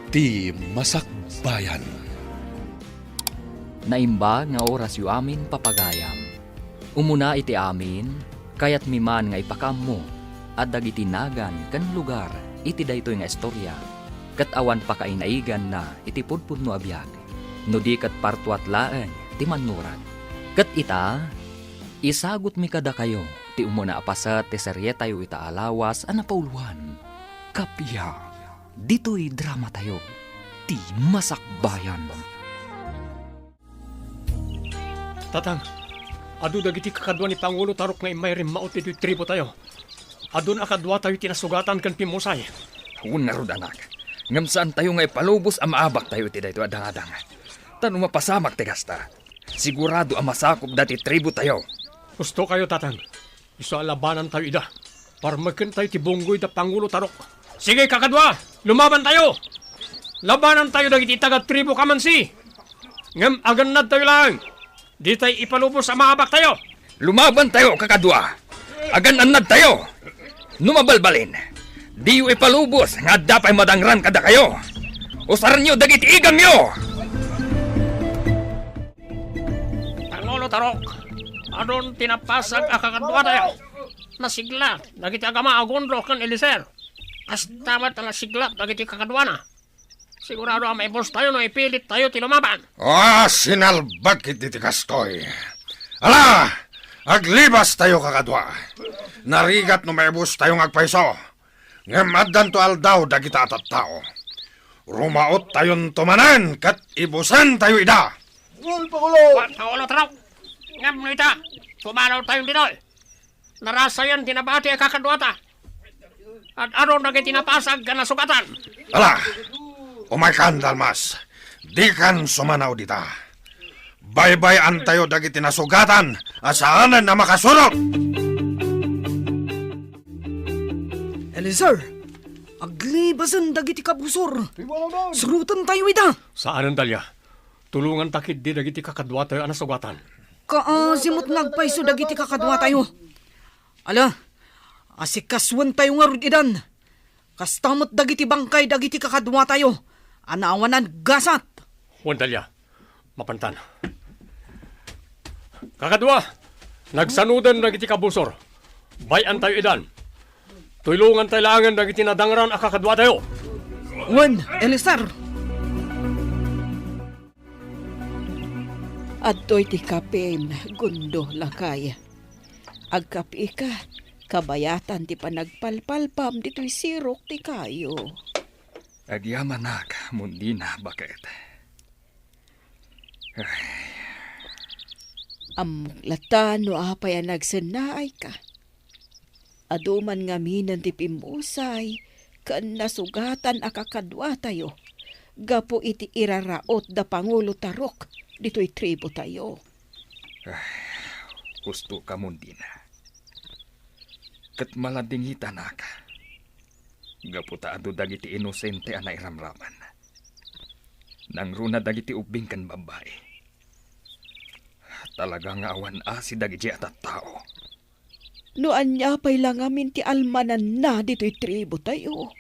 Ti Masakbayan. Naimba nga oras yu amin papagayam. Umuna iti amin, kayat miman nga ipakam at dagiti nagan kan lugar iti daytoy nga istorya. Kat awan pa kainaigan na iti pudpudno abiyag. No di kat partuat laeng ti manurat. Kat ita, isagot mi kada kayo ti umuna apasat ti serye tayo ita alawas a napauluan. Kapya. Dito'y drama tayo, Ti Masakbayan. Tatang, adu dagiti kakadwa ni Pangulo Tarok nga imayrim maot ito'y tribo tayo. Adun akadwa tayo tinasugatan kan pimusay. Unarod anak, ngam saan tayo nga ipalubos ang maabak tayo iti dayto adang-adang. Tanong mapasamak ti kasta. Sigurado ang masakop dati tribo tayo. Gusto kayo, tatang. Isa labanan tayo ida. Para magkan tayo ti bunggoy da Pangulo Tarok. Sige, kakadwa! Lumaban tayo! Labanan tayo dagiti taga tribo kamansi! Ngam aganad tayo lang! Di tayo ipalubos sa maabak tayo! Lumaban tayo, kakadwa. Agan-anad tayo. Numabalbalin. Di yu ipalubos nga dapay madangran kada kayo. Usaran nyo dagiti igam nyo! Pangulo Tarok! Adon tinapasag akakadwa tayo! Nasigla, dagiti agama agondro kan Eliser. As tamat na nasigla, dagiti kakadwana. Sigurado ang may boss tayo no ipilit tayo tilumaban. Sinalbag iti kastoy. Ala! Aglibas tayo kakadwa. Narigat no may boss tayong agpaiso. Ngamaddan to aldaw dagita atat tao. Rumaot tayon tumanan kat ibusan tayo ida. Pangulo Tarok! Ngam no ita, pumanaw tayong dinoy. Narasayan tinabati ang kakadwata. At aron na tinapasag ka na sugatan. Ala! Umaykan, Dalmas. Di kan sumanaw dita. Baybay-an tayo dagiti nasugatan asaanan na makasunod. Eliezer, aglibasan dagiti kabusor. Surutan tayo ita. Saan ang dalya? Tulungan takid di dagiti kakadwa tayo ang nasugatan. Kaasimot nagpaiso dagiti kakadwa tayo. Ala, asikaswan tayo nga rudidan. Kastamot dagiti bangkay dagiti kakadwa tayo. Anawanan gasat. Juan Dalya, mapantan. Kakadwa, nagsanudan dagiti kabusor. Bayan tayo idan. Tulungan tayo langan dagiti nadangran a kakadwa tayo. Juan, Eliezer. Adto'y ti kapin, gundo lakay. Agkapi ka, kabayatan ti panagpalpalpam dito'y sirok ti kayo. Agyamanak, mundina, bakit? Amuklatan no apay ang nagsanay ka. Aduman nga minan ti pimusay, kan nasugatan akakadwa tayo. Gapo iti iraraot da Pangulo Tarok, dito'y tribo tayo. Gusto ka mundina. Kat maladingitan ka. Gaputa ado dagiti inosente a nairamraman. Nang runa dagiti ubing kan babae. Talaga nga awan si dagiti atat tao. Noan niya pa'y lang amin ti almanan na dito'y tribo tayo.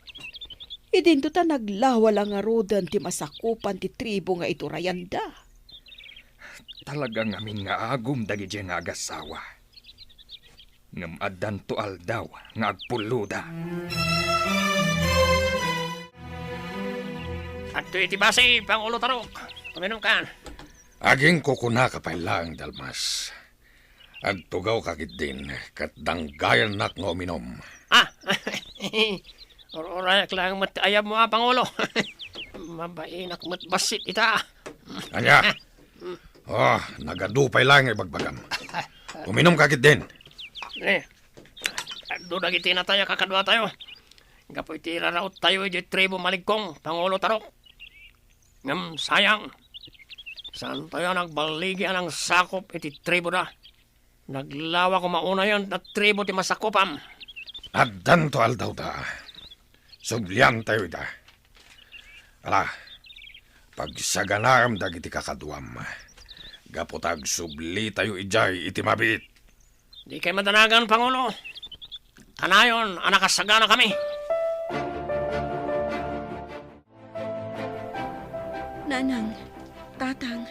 Idinto ta naglawa lang nga rodan ti masakupan ti tribo nga ito rayanda. Talaga nga amin nga agum dagiti nga agasawa. Ngam addan to aldaw nga agpuluda. At iti basi, Pangulo Tarok. Tuminom ka. Aging kukuna ka pa lang, Dalmas. Agtugaw kakit din, kat danggayan nak nga uminom. Urayak lang matayab mo, Pangulo. Mabainak matbasit ita. Anya? Nagadupay lang ibagbagam. Uminom kakit din. Doon nagiti na tayo, kakadwa tayo. Gapoy tiraraot tayo di tribo maligkong, Pangulo Tarok. Ngam sayang. Saan tayo nagbaligi ang sakop iti tribo na. Naglawa ko mauna yon na tribo ti masakopam. Addan to aldaw da. Sublian tayo da. Ala, pagsaganaram dagiti kakadwam. Gapotag subli tayo ijay iti mabit. Di kayo madanagan, Pangulo. Kanayon, anakasagana kami. Nanang, tatang,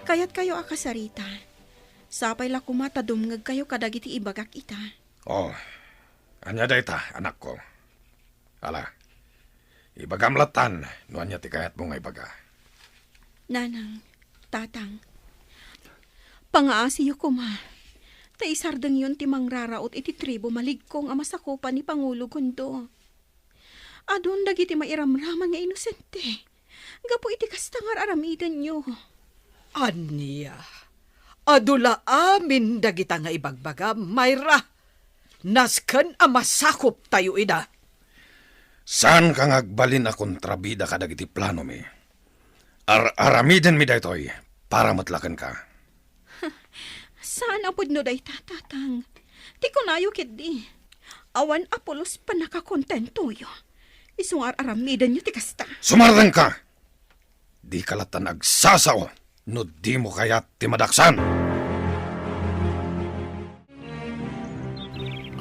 kayat kayo akasarita. Sapay la kumata dumngag kayo kadagiti ibagak ita. Oh, anya dayta, anak ko. Ala, ibagamlatan, no anya ti kayat mo nga ibaga. Nanang, tatang, pangaasiyo ko ma. Taisardeng yun ti mangraraot iti tribo maligkong amasakupan ni Pangulo Gundo. Adon dagiti mairamraman nga inosente. Gapo iti kastangar aramidan nyo. Anya, adula amin dagita nga ibagbaga, Mayra. Nasken a masakop tayo ida. Saan ka ngagbalin a kontrabida ka dagiti plano mi? Aramiden mi daytoy para matlaken ka. Saan apod no day tatatang? Ti kunayo kidi. Awan apolos pa nakakontento yo. Isungar aramidan nyo ti kasta. Sumardan ka! Di kalatan agsasao, no di mo kayat ti madaksan.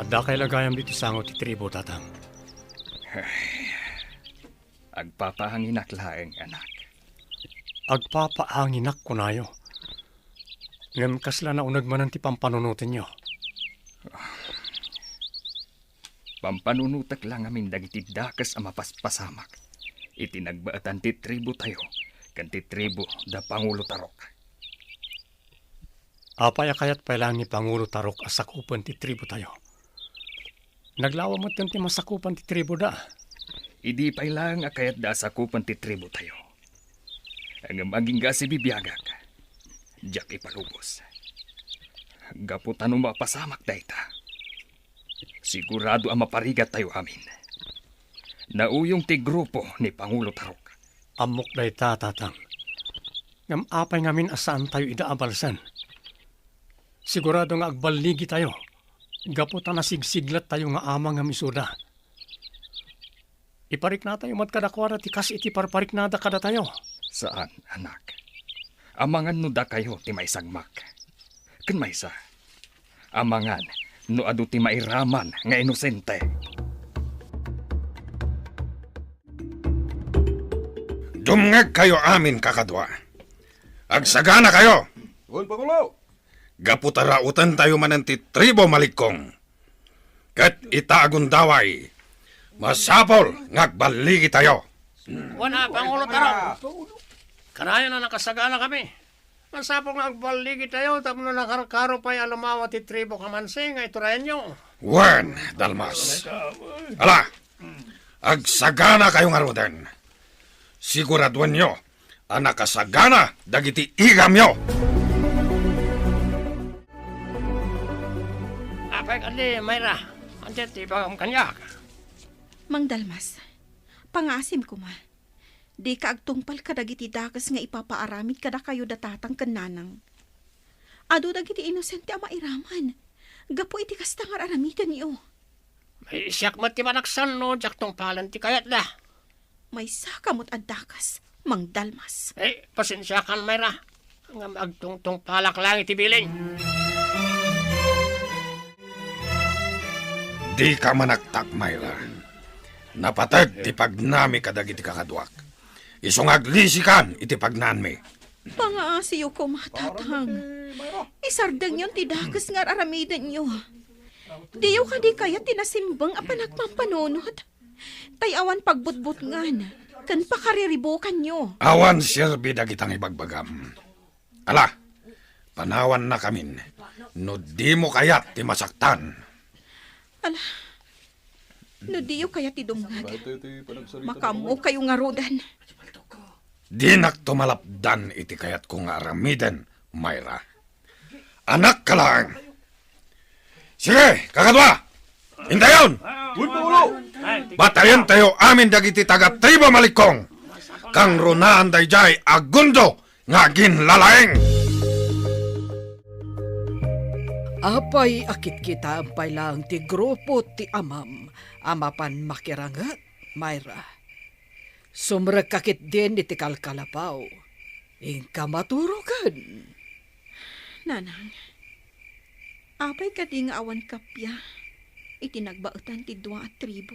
Adda kay lagayam dito sangot ti tribo, tatang. Agpapahanginak laeng, anak. Agpapaanginak ko nayo. Ngam kasla na unag manan ti pampanunutin nyo. Pampanunutak lang amin dagiti dakas a mapaspasamak. Itinagbaatan ti tribo tayo, kan ti tribo da Pangulo Tarok. Apaya kayat pailang ni Pangulo Tarok asakupan ti tribo tayo. Naglawa mo ti masakupan ti tribo da. Idi pailang akayat da asakupan ti tribo tayo. Ang maging gasi bibiyagak. Diyak ipalubos. Gaputan mo mapasamak dayta. Sigurado ang maparigat tayo amin. Nauyong ti grupo ni Pangulo Tarok. Amok day tatang. Ngam apay ngamin asaan tayo idaabalsan. Sigurado nga agbaligi tayo. Gaputan na sigsiglat tayo nga amang nga misuda. Iparik na tayo matkadakwara ti kas iti parparik nada kada tayo. Saan, anak? Amangan no da kayo ti maisagmak. Ken maysa. Amangan no adu ti mairaman nga inosente. Dumngeg kayo amin kakadwa. Agsagana kayo. Uy, Pangulo! Gaputarautan tayo manan ti tribo malikong. Kat itaagon daway. Masapol ngagbaligi tayo. Wala, Pangulo Tarok. Kanayo na nakasagana kami. Masapong agbaligi tayo, tapos na nakarkaro pa'y alumawa ti tribo kamansing, ay turayan nyo. Wen, Dalmas. Ala, agsagana kayo nga roden. Siguraduan nyo, ang nakasagana dagiti igam nyo. Apay kandi, Mayra. Andiyan ti bagam kanyak. Mang Dalmas, pangasim ko ma. Di ka agtungpal kadagiti dakas nga ipapaaramid kada kayo datatang kananang. Ado dagiti inosente a mairaman. Gapo iti kastangar aramidan niyo. May isyak mat ti manaksan no, jak tong palan ti kayat da. May sakamot ad dakas, Mang Dalmas. Pasensya kan, Mayra. Ngam agtungtong palak lang iti biling. Di ka manaktak, Mayra. Napatag ti pagnami kadagiti kakadwak. Isungaglisikan iti pagnanmi. Pangaasiyo ko matatang. Isardeng yun ti dakas nga aramidan niyo. Diyo ka di kaya tinasimbang a panagpampanunot. Tayawan pagbutbut ngan, kan pakariribukan nyo. Awan sirbi dagitang ibagbagam. Ala, panawan na kamin. No di mo kayat ti masaktan. Ala, no diyo kaya ti dumngag. Makamu kayo nga rodan. Di tumalapdan iti kayat kong aramiden, Mayra. Anak ka lang. Sige, kakadwa! Hintayon! Uy, Pangulo! Batayan tayo amin dagiti taga-tribo malikong. Kang runaan dayjay agundo nga ginlalaeng. Apay akit kita ampay lang ti grupo ti amam. Amapan makirangat, Mayra. Sumrek kakit din iti kalkalapaw. Ingka maturukan. Nanang, apay ka di nga awan kapya. Itinagbautan ti dua at tribo.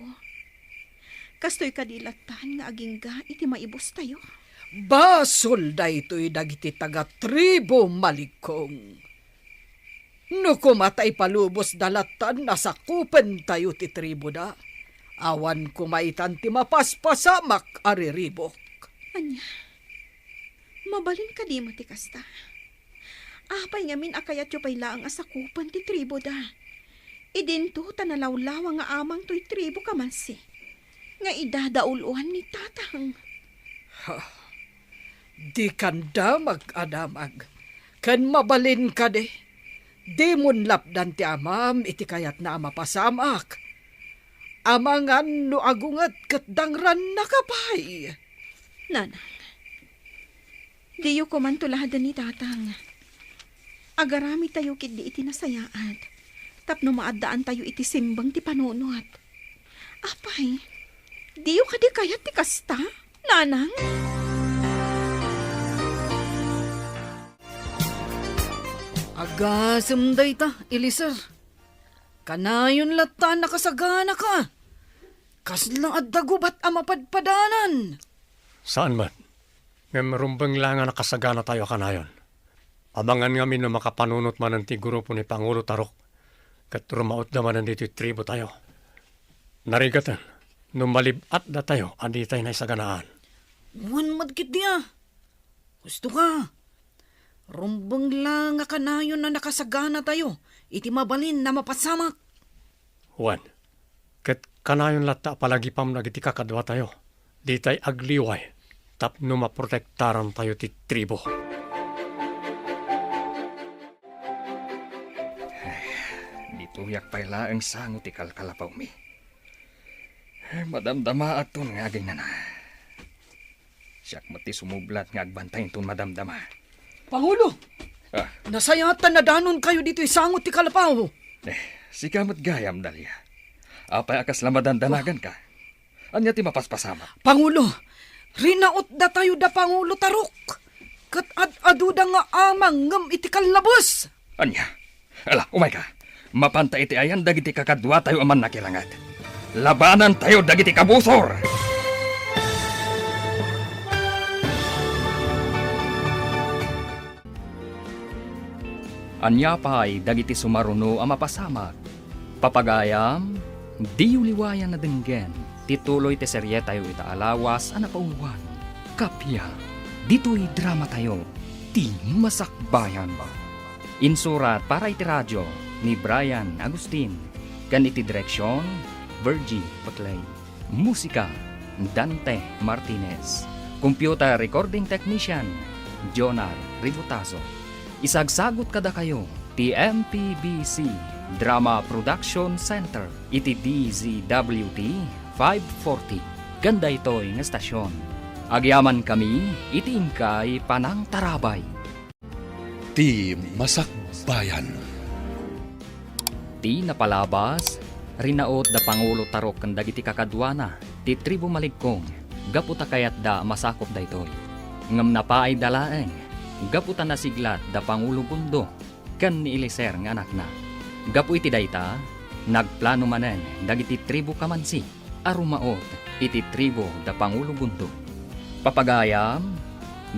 Kastoy kadilatan nga aging ga iti maibos tayo. Basol da ito'y dagiti taga-tribo malikong. No kumatay palubos dalatan, nasakupen tayo ti tribo da. Awan kumaitan ti mapaspasamak ariribok. Anya, mabalin ka di mo ti kasta. Apay ngamin akayat yu pay laang asakupan ti tribo da. Idinto tanalawlawa nga amang to'y tribo kamansi. Nga idadauluan ni tatang. Di kanda mag-adamag. Kan mabalin ka de. Di mon lapdan ti amam iti kayat na mapasamak. Amangan no agungat kat dangran nakapay. Nanang, di yu kumantulahadan ni tatang. Agarami tayo kit di iti nasayaat. Tapno maadaan tayo iti simbang ti panunot. Apay, di yu kadi kayat ti kasta, nanang? Agasem day ta, Eliser. Kanayon lata nakasagana ka. Kaslang addagubat ang mapadpadanan. Saan man? May marumbang lang nga nakasagana tayo kanayon. Abangan ngamin na makapanunot man ang ti grupo ni Pangulo Tarok. Kat rumaot naman ang dito tribo tayo. Narigatan, nung malibat na tayo, andi tayo na isaganaan. Wan madkit diya. Gusto ka. Rumbang lang nga kanayon na nakasagana tayo. Iti mabalin na mapasamak. Juan, kat kanayon lata palagi pam nagiti kakadwa tayo. Di tayo agliway. Tapno maprotektaran tayo ti tribo. Dituyak pay laang sango ti kalkalapaw mi. Madamdama at ton nga na. Siyak mati sumublat nga agbantayin ton madamdama. Pangulo! Ah, Nasayatan na danon kayo dito isangot ti kalapaw. sikamot gayam dalya. Apay akas lamadan danagan ka. Anya ti mapaspasama. Pangulo, rinaot da tayo da Pangulo Tarok. Kat ad-aduda nga amang ngam iti kalabos. Anya, ala, umay ka. Mapanta iti ayan dagiti kakadwa tayo aman nakilangat. Labanan tayo dagiti kabusor! Anya pa'y dagiti sumaruno ang mapasamak. Papagayam, di uliwayan na denggen. Tituloy te serye tayo itaalawas ang napauwan. Kapya, dito'y drama tayo. Ti masakbayan ba? Insurat para iti radyo ni Brian Agustin. Ganiti direksyon, Virgie Paclay. Musika, Dante Martinez. Computer recording technician, Jonar Rivutazo. Isagsagot kada kayo, TMPBC Drama Production Center, iti DZWT 540. Ganda ito'y nga stasyon. Agyaman kami, iti ingkay Panang Tarabay. Ti Masakbayan. Ti napalabas, rinaot da Pangulo Tarok kan dagiti kakadwana, ti tribo maligkong, gaputa kayat da masakop da ito'y. Ngam na pa ay dalaeng, gaputa na siglat da Pangulo Gundo, kan ni Eliser nga anak na. Gapu iti dayta, nagplano manen dagiti tribo kamansi, arumaot iti tribo da Pangulo Gundo. Papagayam,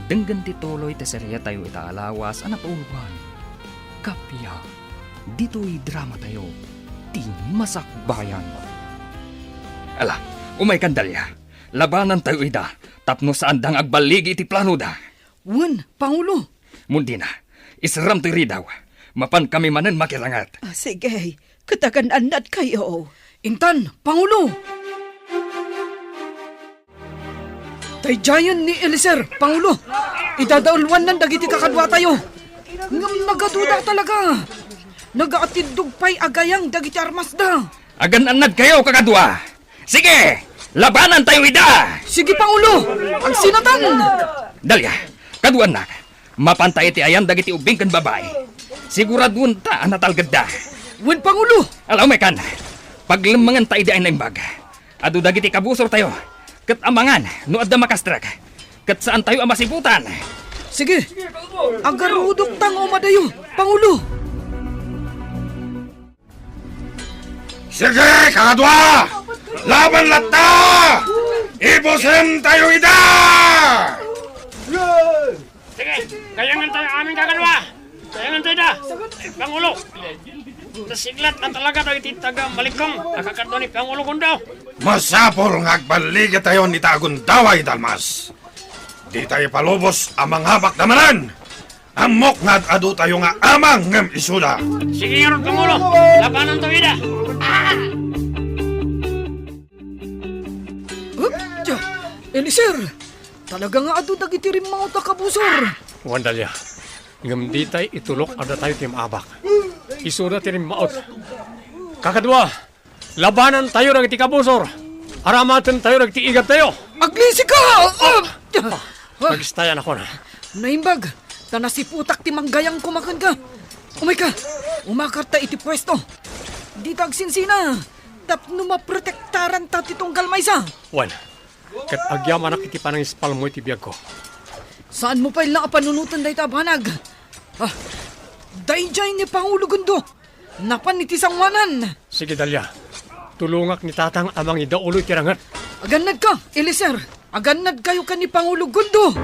denggan tituloy te serya tayo itaalawas ang napauluhan. Kapya, dito'y drama tayo, ti masakbayan. Ala, umay kandalya. Labanan tayo ida, tapno saan dang agbaligi iti plano da. Wan, Pangulo. Mundi na, isram to'y ridaw. Mapan kami manen makilangat. Sige, katagan-anat kayo. Intan, Pangulo. Tayjayan ni Eliser, Pangulo. Idadaulwan ng dagiti kakadwa tayo. Ngam nagaduda talaga. Nagaatidog pa'y agayang dagiti armas da. Agan-anad kayo, kakadwa. Sige, labanan tayo ida. Sige, Pangulo. Ang sinatan. Dalya, kaduan na. Mapantay iti ayan dagiti ubing kan babae. Siguradun ta anatalgad da. Wan, Pangulo. Alaw may kan, paglamangan tayo di ay naimbag. Adu dagiti kabusor tayo. Kat amangan, no adda makastrak. Kat saan tayo amasiputan. Sige. Agarudok tang umadayo, Pangulo. Sige, kakadwa! Laban lata! Ibusin tayo ida! Kayangan tayo aming kakadwa. Kayangan tayo da. Pangulo. Nasiglat na talaga daw iti taga Maligkong. Nakakadwa ni Pangulo Gundo. Masapol nga agbaligi tayo ni Tagundaway, Dalmas. Di tayo palubos amang habak damanan. Amok nga adu tayo nga amang ngem isuda. Sige nga ron, Pangulo. Labanan tayo ida. Tiyo, Elisir, talaga nga adu dagiti rin mga takabusor. Wandalya. Ngam di tayo itulok ada tayo tim abak. Isuda tinim maot. Kakadwa. Labanan tayo ng itikabusor. Aramatan tayo ng tiigap tayo. Aglisi ka! Magistayan ako na. Naimbag, na nasiputak ti manggayang kumakan ka. Umay ka, umakarta iti pwesto. Di tagsinsina, tapno maprotektaran ta titong galmaysa. Wan, kat agyaman ak iti panang ispal mo iti biyag ko. Saan mo pa ilang panunutan dahi tabanag? Dayjay ni Pangulo Gundo, napan iti sangwanan. Sige, Dalya. Tulungak ni tatang amang idauloy tirangat. Aganad ka, Elisir. Aganad kayo ka ni Pangulo Gundo.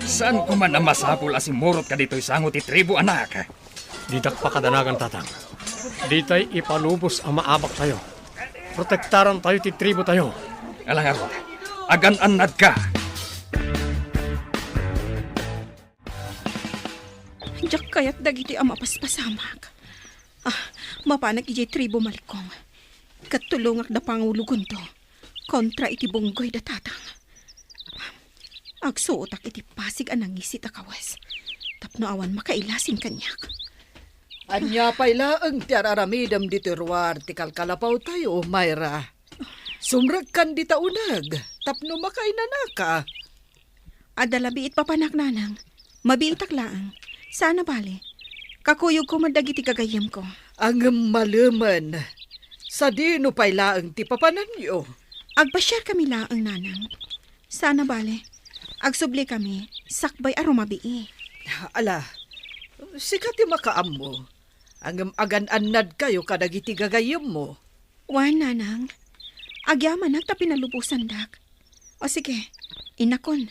Saan ko man ang masapul asimurot ka dito'y sangot ti tribo, anak? Didak pa kadanagan, tatang. Di tayo ipalubos ang maabak tayo. Protektaran tayo ti tribo tayo. Alang ako, agan-anad ka. Diyak kaya't dagiti ang mapaspasamak. Mapanag iti tribo Maligkong. Katulungak da Pangulo Gundo. Kontra iti bunggoy da tatang. Agsuotak iti pasig anang isit akawas. Tapno awan makailasin kanyak. Anya payla ang tiararamidam di terwar ti kalkalapaw tayo, Mayra. Sumrag kan di taunag, tapno makainanaka. Adalabiit papanak nanang. Mabiitak laang. Sana bale. Kakuyog ko madagiti kagayam ko. Ang malaman, sa dino payla ang ti papanan nyo. Agpasyar kami laang nanang. Sana bale. Agsubli kami. Sakbay arumabii. Ala, sikat ti makaam mo. Ang agan-anad kayo kadagiti gagayam mo. Wan nanang. Agyaman ang tapinalupusan dak. O sige, inakon.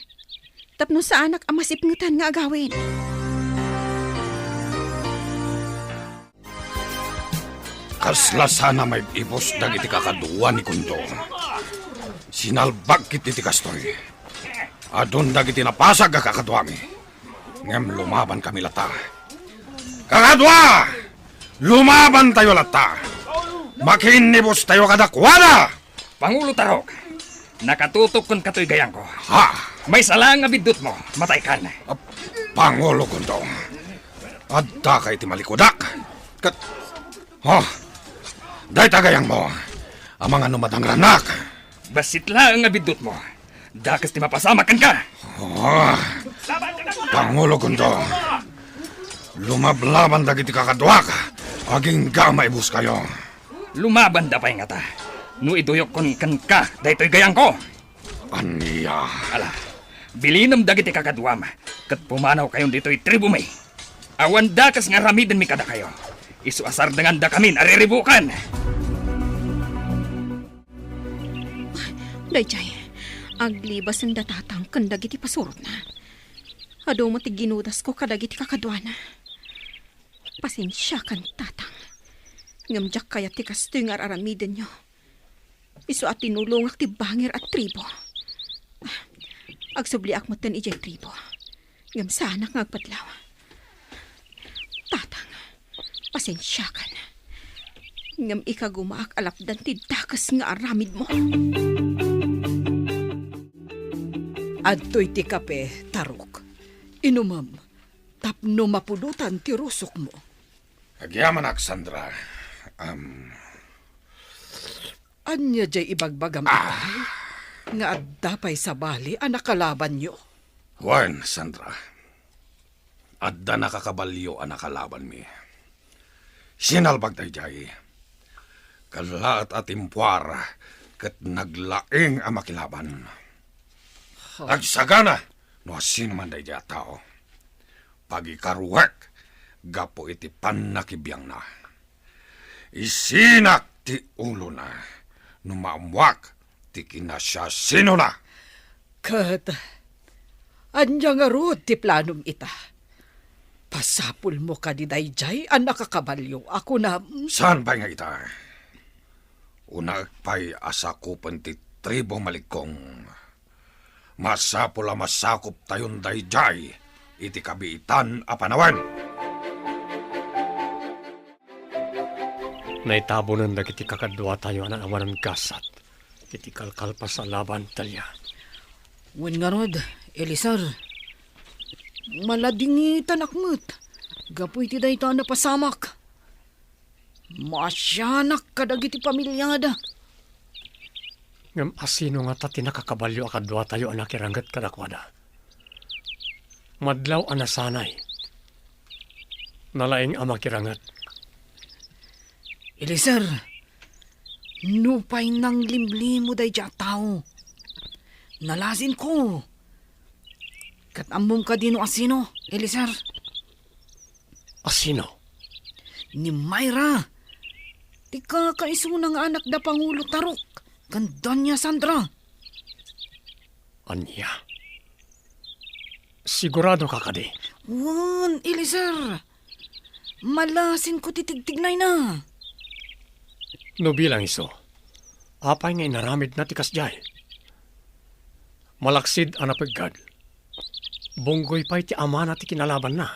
Tapno sa anak ang masipngutan nga agawin. Kasla sana may ibos dagiti kakaduwa ni Kundo. Sinalbag kiti ti kastoy. Adun dagiti napasag ka kakadwami. Ngem lumaban kami lata. Kakadwa! Lumaban tayo lata. Makinibos tayo kadakwana! Pangulo Tarok, nakatutok kon kato'y gayang ko. Ha! May sala nga bidot mo, matay ka na. Pangulo Kundo. Adda kay ti malikudak. Kat... Day tagayang mo. Ang mga numadang ranak. Basit lang nga bidot mo. Dakas ti mapasamakan ka. Pangulo Kundo. Lumablaban dagiti kakadwak. Aging gamay bus kayo. Lumaban da pa'y nga ta. No iduyok kon kan ka, daytoy gayang ko. Aniya. Ala, bilinam dagiti kakadwam. Kat pumanaw kayon dito'y tribo may. Awan dakas nga ramiden mi kada kayo. Isuasar dengan da kami nariribukan. Dayjay, aglibas ang datatang kandagiti pasurot na. Ado mo ti ginudas ko kadagiti kakadwana. Pasensya kan tatang. Ngamjak kaya ti kastoy nga aramiden nyo. Isu at tinulungak ti bangir at tribo. Agsubliak mo tan ijay tribo. Ngam sana nga agpadlaw. Tatang, pasensya ka na. Ngam ikagumaak alapdan ti dakas nga aramid mo. Adtoy ti kape, Tarok. Inumam, tapno mapudutan ti rusok mo. Agyaman Sandra. Anya jay ibagbagam itay, nga addapay sa bali ang nakalaban nyo. Juan, Sandra. Adda nakakabalyo ang nakalaban mi. Sinalbag tayo jay. Kalaat at impuar kat naglaing ang makilaban. Nagsagana no sino man tayo jay tao. Pagikaruwek, gapo iti panakibiyang na. Isinak ti ulo na. Numaamwak, ti kinasya sino na. Kat, Anya nga rod ti planom ita. Pasapul mo ka di dayjay ang nakakabalyo. Ako na... Saan ba nga ita? Una pa'y asakupan ti tribo malikong. Masapula masakop tayon dayjay. Iti kabiitan a panawan. Naitabo nun dagiti kakadwa tayo na awanan gasat. Iti kalkalpas sa laban talya. Wen nga rod, Elisar. Maladingitan akmet. Gapoy ti dayta na pasamak. Masyanak kadagiti pamilyada. Ngam asino nga tati nakakabalyo akadwa tayo anak iranggat kadakwada. Madlaw anasanay. Nalaing ama kirangat. Elisar, nupay nang limlimo day dya tao. Nalasin ko. Katamom ka dino asino, Elisar. Asino? Ni Myra. Ti kakaisunang anak da Pangulo Tarok. Ganda niya, Sandra. Anya? Sigurado ka kadi? Wan, Elisar. Malasin ko titigtignay na. No bilang iso, apay nga inaramid na tikas jay. Malaksid anapagad. Bunggoy pa'y ti ama na ti kinalaban na.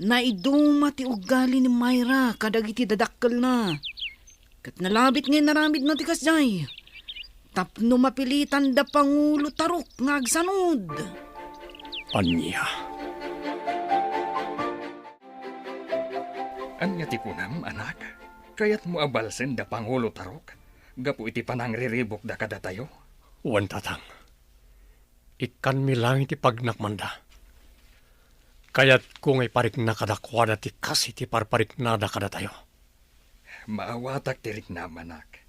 Naiduma ti ugali ni Myra kadagiti dadakkel na. Kat nalabit nga naramid na tikas jay. Tapno mapilitan da Pangulo Tarok nga agsanod. Anya? Anya ti kunam, anak? Kaya't mo abalsen da Pangulo Tarok? Gapu iti panangriribok da kada tayo? Wan tatang. Ikan mi lang iti pagnakmanda. Kaya't kung ay parik na kadakwada ti kasi ti parparik na da kada tayo. Maawatak tirik na, anak.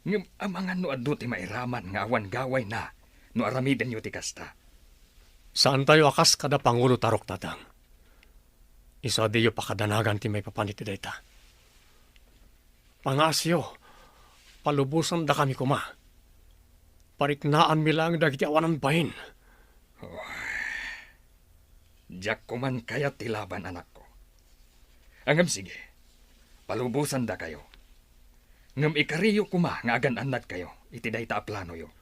Ngam amangan no addo ti mairaman nga awan gaway na no aramiden yo ti kasta. Saan tayo akas kada Pangulo Tarok tatang? Isa di yo pakadanagan ti may papaniti dayta. Pangasyo, palubusan da kami kuma. Pariknaan mi lang dagiti awanan bahin. Diyak ko man kayat tilaban, anak ko. Angam sige, palubusan da kayo. Ngam ikariyo kuma nga agan anad kayo, iti dayta a plano yo.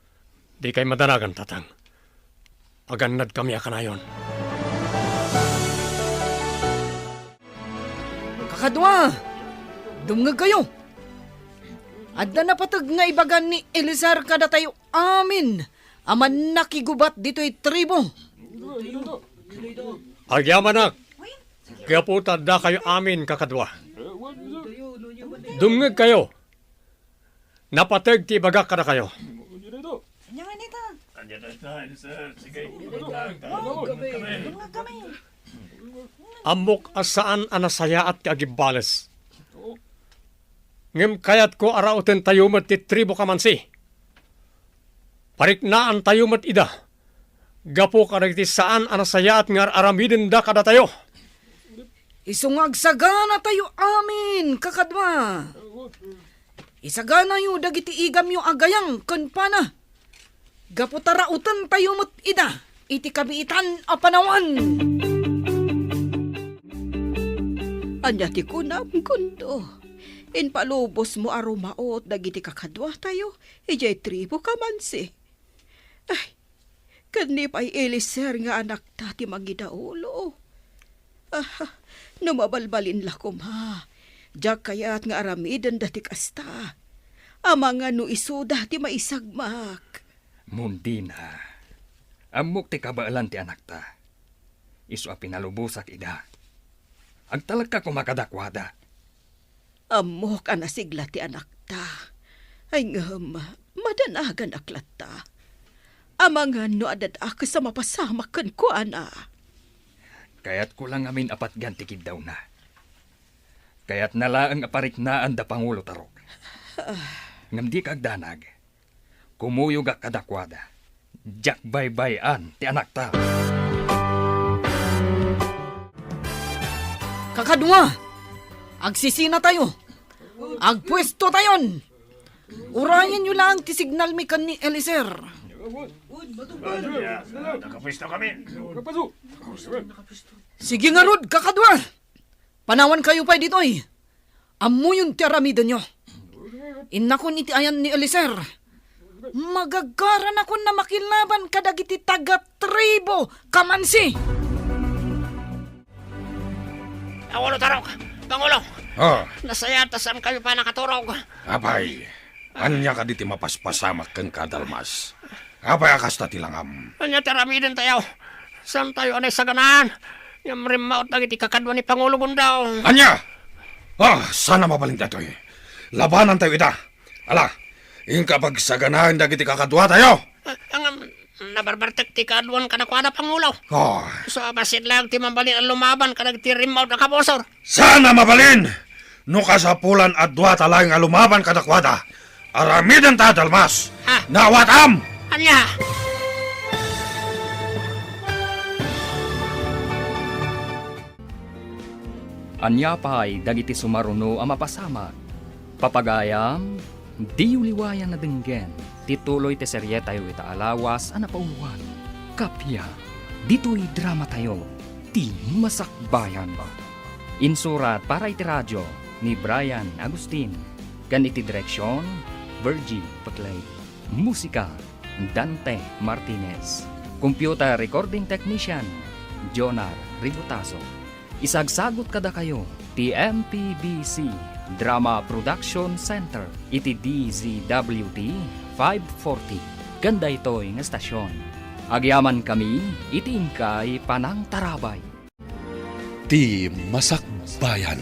Di kay madanagan tatang. Aganad kami akanayon. Kakadwa! Dumngag kayo! Adda na patag nga ibagan ni Elisar kada tayo amin. Aman nakigubat dito'y tribo. Agyamanak! Kaya po tada kayo amin kakadwa. Dumngag kayo. Napatag ti ibaga kada kayo. Amok asaan anasaya at kagibales. Ngem kayat ko arauten tayumat ti tribo kamansi. Pariknaan tayumat ida. Gapo karagti saan anasaya at ngar aramidin da kada tayo. Isungag sagana tayo amin, kakadwa. Isagana yu dagiti igam yu agayang kunpana. Gaputara utan tayo mo't ida, iti kabiitan a panawan. Anya ti kunam kundo. In palubos mo arumaot dagiti kakadwa tayo, ijay tribo kamansi. Ay, kanip ay Elisar nga anak tati magidaulo. Numabalbalin lakom ha. Diyak kaya't nga aramidan dati kasta. Amang nga no iso dati maisagmak. Mundina, amok ti kabaalan ti anak ta. Isu a pinalubusak ida. Agtalag ka kumakadakwada. Amok anasigla ti anak ta. Ay ngam, madanagan aklat ta. Amangan no adad ako sa mapasamakan ko, ana. Kaya't kulang amin apat gantikid daw na. Kaya't nalaang apariknaan da Pangulo Tarok. Ngam di kagdanag. Kumuyog ak kadakwada. Jak baybayan ti anak ta. Kakadwa, agsisina tayo. Agpwesto tayon. Urayan nyo lang ti signal mi kan ni Elisar. Nakapisto kami. Sige nga Rod, kakadwa. Panawan kayo pa dito eh. Amo yung tiaramidan nyo. Inakon iti ayan ni Eliser. Magagaran ako na makilaban kadagiti taga-tribo kamansi. Pangulo Tarok! Pangulo! Oh, Nasaya tasam kayo pa nakaturog. abay. Anya ka diti mapaspasamak kang kadalmas. Abay akas na tilangam. Anya tiramidin tayo. Saan tayo anay saganaan? Yung rimaot na iti kakadwa ni Pangulo Gundaw. Anya! Sana mabaling datoy. Labanan tayo ita. Ala, yung kapag saganahan dagiti kakadwa tayo. Ang nabarbartek ti kadwan kanakwada Pangulo. Oh, So basit lang ti mambalin ang lumaban kadag ti rimaot na kabosor. sana mabalin! No kasapulan at dua talayong alumaban kadakwada. Aramidan ta dalmas. Ha? Nawatam! Anya! Anya pa'y dagiti sumaruno ang mapasamak. Papagayam, di uliwayan na denggen. Tituloy te serye tayo ita alawas ang napauluan. Kapya, dito'y drama tayo. Ti masakbayan ba? Insurat para iti radyo ni Brian Agustin. Kan iti direksyon, Virgie Putlay. Musika, Dante Martinez. Computer recording technician, Jonar Ributaso. Isagsagot kada kayo, TMPBC Drama Production Center, iti DZWT 540. Ganda ito'y nga estasyon. Agyaman kami, iti ingkay Panang Tarabay. Ti Masakbayan.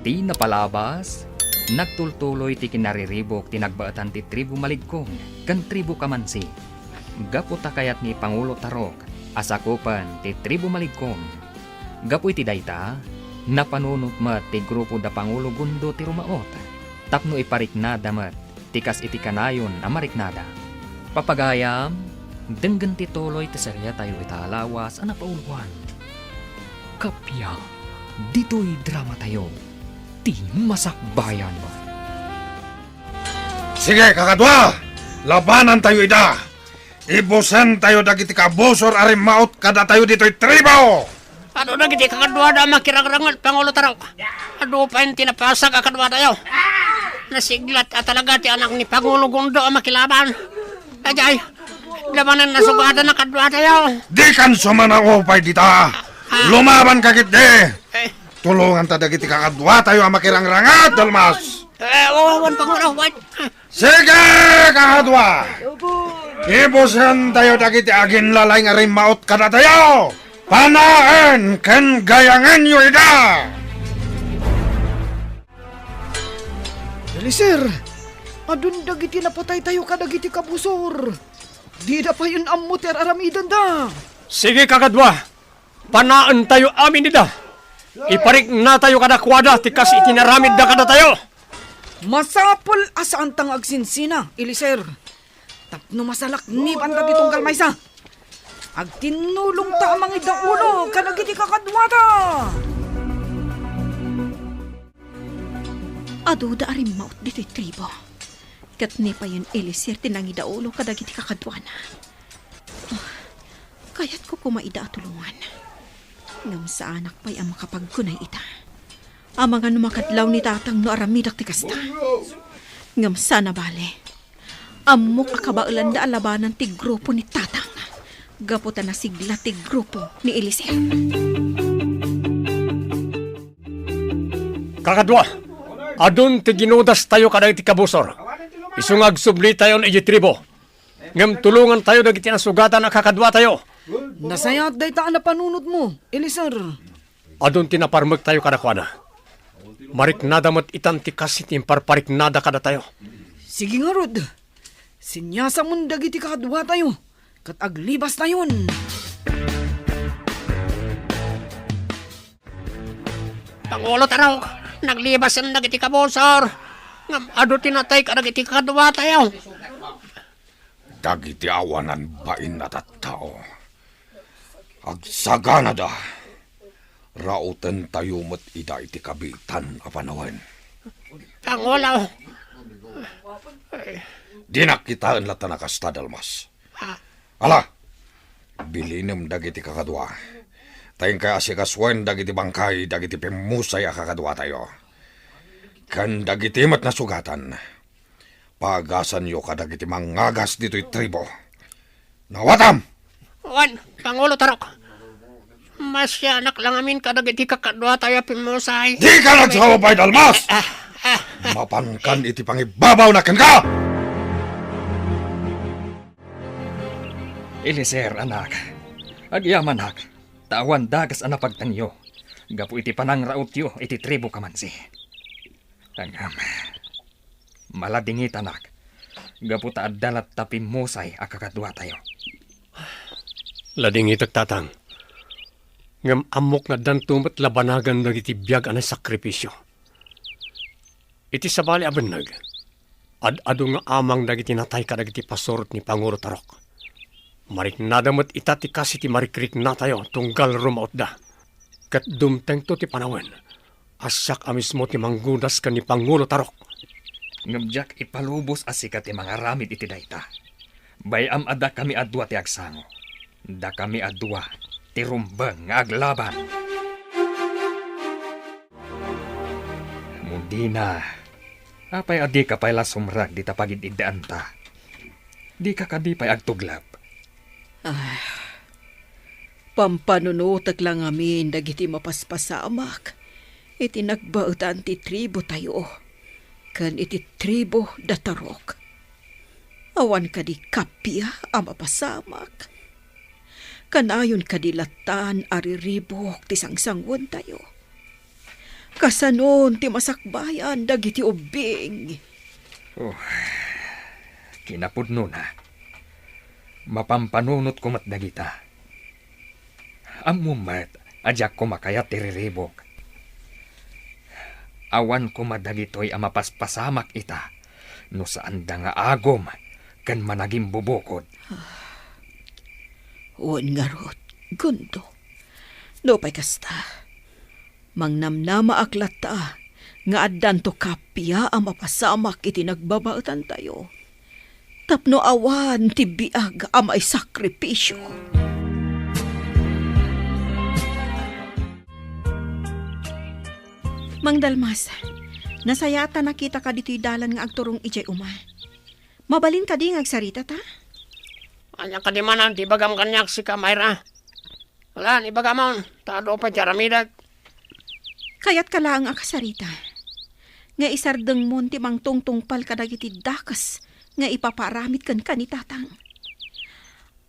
Ti napalabas, nagtultuloy ti kinariribok tinagbaatan ti tribu Maligkong, kan tribu Kamansi. Gaputa kayat ni Pangulo Tarok, asakupan ti tribu Maligkong. Gapu iti dayta, napanunot mat ti grupo da Pangulo Gundo ti Rumaot. Tapno ipariknada mat, tikas iti kanayon a mariknada. Papagayam, denggan ti tuloy ti serya tayo italawas a napauluan. Kapya, dito'y drama tayo. Ti masakbayan ba? Sige, kakadwa! Labanan tayo ida! Ibusan tayo dagiti kabosor arimaot kada tayo dito'y tribo! Ano na giti kakadwa da makirangrangal Pangulo Tarok. Ano pa yung tinapasag kakadwa tayo. Nasiglat at talaga ti anak ni Pangulo Gundo ang makilaban. Ajay, labanan na sugada na kadwa tayo. Di kan sumanakopay dita! Lumaban kakit de! Tulungan ta dagiti kakadwa tayo ang makirangrangat, dalmas! Wawan Pangulo, wait. Sige, kakadwa! Ibusan tayo dagiti agin lalay nga rimaot kada tayo! Panaan kan gayangan yu ida! Eliser, adun dagiti napatay tayo kadagiti kabusor. Di na pa yun amuter aramidan da. Sige kakadwa, panaan tayo amin nida. Iparik na tayo kadakwada, tikas itinaramid na kada tayo. Masapol asaan tang agsinsina, Eliser. Tapno masalak ni banda ditong galmaysa. Agtinulong ta amang idaulo kadagiti kakadwata. Ado da arim maut dito'y tribo. Kat ni pa yun Eliser tinangi daulo kadagiti kakadwana. Kaya't ko kumaida at tulungan. Ngam sa anak pa'y ang makapagkunay ita. Ang mga numakadlaw ni tatang no aramidak ti kasta. Ngam sana bale. Amok akabaulan da alabanan ti grupo ni tatang. Gaputan na sigla ti grupo ni Eliser. Kakadwa, adun ti ginudas tayo kadag ti kabusor. Isungag subli tayo na tribo. Ngam tulungan tayo dagiti nasugatan na kakadwa tayo. Nasayat day taan na panunod mo, Eliser. Adun tinaparmag tayo kadakwana. Mariknada mat itan ti kasit yung parpariknada kada tayo. Sige nga Rod, sinyasa mong dagiti kakadwa tayo. Kat aglibas na yun. Pangulo Tarok, naglibas ang nagiti kabusor. Ngam ado tinatay ka nagiti kakadwa tayo. Dagiti awanan bain na tattao. Agsagana da. Rautan tayo mat ida iti kabitan apanawan. Pangulo, Di nakitaan lata na kasta, Dalmas. Ala, bilinam dagiti kakadwa. Tayong kaya si kaswen dagiti bangkay, dagiti pimusay kakadwa tayo. Kan dagiti mat na sugatan. Pagasan yo kadagiti mangagas dito'y tribo. Nawatam! Wan, Pangulo Tarok. Masyanak lang amin kadag iti kakadwa tayo pimusay. Di ka nagsawabay, Dalmas! Mapankan iti pangibabaw na kan ka! Eliser, anak. Agyaman hak. Tawan dagas ana pagtanyo. Gapu iti panangraot yo, iti tribo kamansi. Angam. Maladingit, anak. Gapu ta adalat tapi musay akakadwa tayo. Lading itak tatang. Ngam amok na dan tumat labanagan dagiti biyag anay sakripisyo. Iti sabali abanag. Ad-ado nga amang dagiti natay ka dagiti pasurot ni Pangulo Tarok. Marik nadamot itati kasi ti marikrik na tayo tunggal rumaot da. Kat dumteng to ti panawen. Asak amismo ti manggudas ka ni Pangulo Tarok. Ngamjak ipalubos asikat ti mga ramid iti dayta. Bayam ada kami adwa ti agsango. Da kami adwa ti rumbeng nga aglaban. Mundina, apay adi ka pay lasumrag di tapagid idaan ta. Di ka kadipay agtuglap. Pampanunutak lang amin dagiti mapaspasamak. Iti nagbautan ti tribo tayo. Kan iti tribo da Tarok. Awan ka di kapya ang mapasamak. Kanayon kadilatan ariribok ti sangsangwan tayo. Kasanon ti masakbayan dagiti ubing. Kinapudno na. Mapampanunot ko mat dagita. Amumat, adyak ko makayat tiriribok. Awan ko madagitoy ang mapaspasamak ita. No saan da nga agom, kan managing bubukod. Uwan nga rot, gundo. No pa'y kasta. Mangnamnama aklata, nga addan to kapya ang mapasamak iti nagbabautan tayo. Tapno awan ti biag ang may sakripisyo. Mang Dalmas, nasayata nakita ka dito'y dalan nga agturong ijay uma. Mabalin ka di nga agsarita ta? Anya ka di manan, di bagam kanyak si Kamayra. Wala, ni bagamon, tado pa jaramidag. Kayat ka lang akasarita. Nga isardeng mon ti mang tungtungpal kadagiti dakas nga ipaparamit kan kanitatang.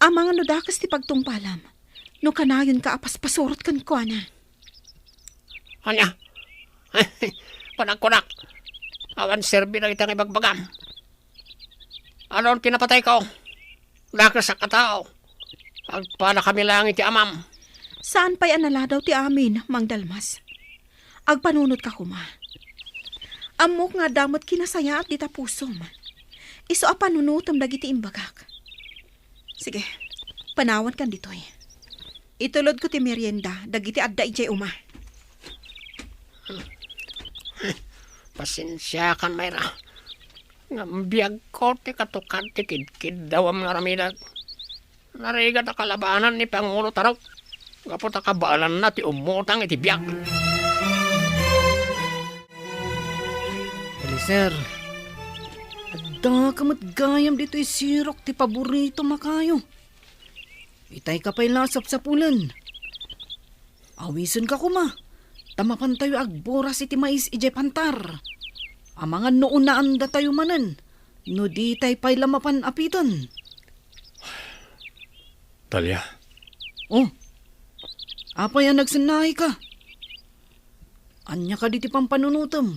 Amang ano dakas ti pagtungpalam, no kanayon ka apas-pasurot kan kuana. Anya, panak-kunak. Awan serbi na itang ibagbagam. Anon pinapatay ko? Lakas sa katao. Agpana kami lang iti amam. Saan pa'y analadaw ti amin, Mang Dalmas? Agpanunod ka kuma. Amok nga damot kinasaya at dita pusom. Iso a panunutom dagiti imbagak. Sige, panawan kan ditoy. Itulod ko ti merienda, dagiti adda ijay uma. Pasensya kan, Mayra. Ngambiyag ko ti katukan ti kid-kid daw ang naramidag. Narigat a kalabanan ni Pangulo Tarok. Kapot a kabaalan na ti umutang iti biyak. Eliser, adda ka matgayam dito'y sirok ti paborito makayo. Itay ka pa'y lasap sa pulan. Awisan ka kuma. Tamapan tayo agboras iti mais ijay pantar. Amangan noon na anda tayo manan. No di tayo pa'y lamapan apitan. Talia. Oh, apa yan nagsanay ka? Anya ka diti pampanunutom.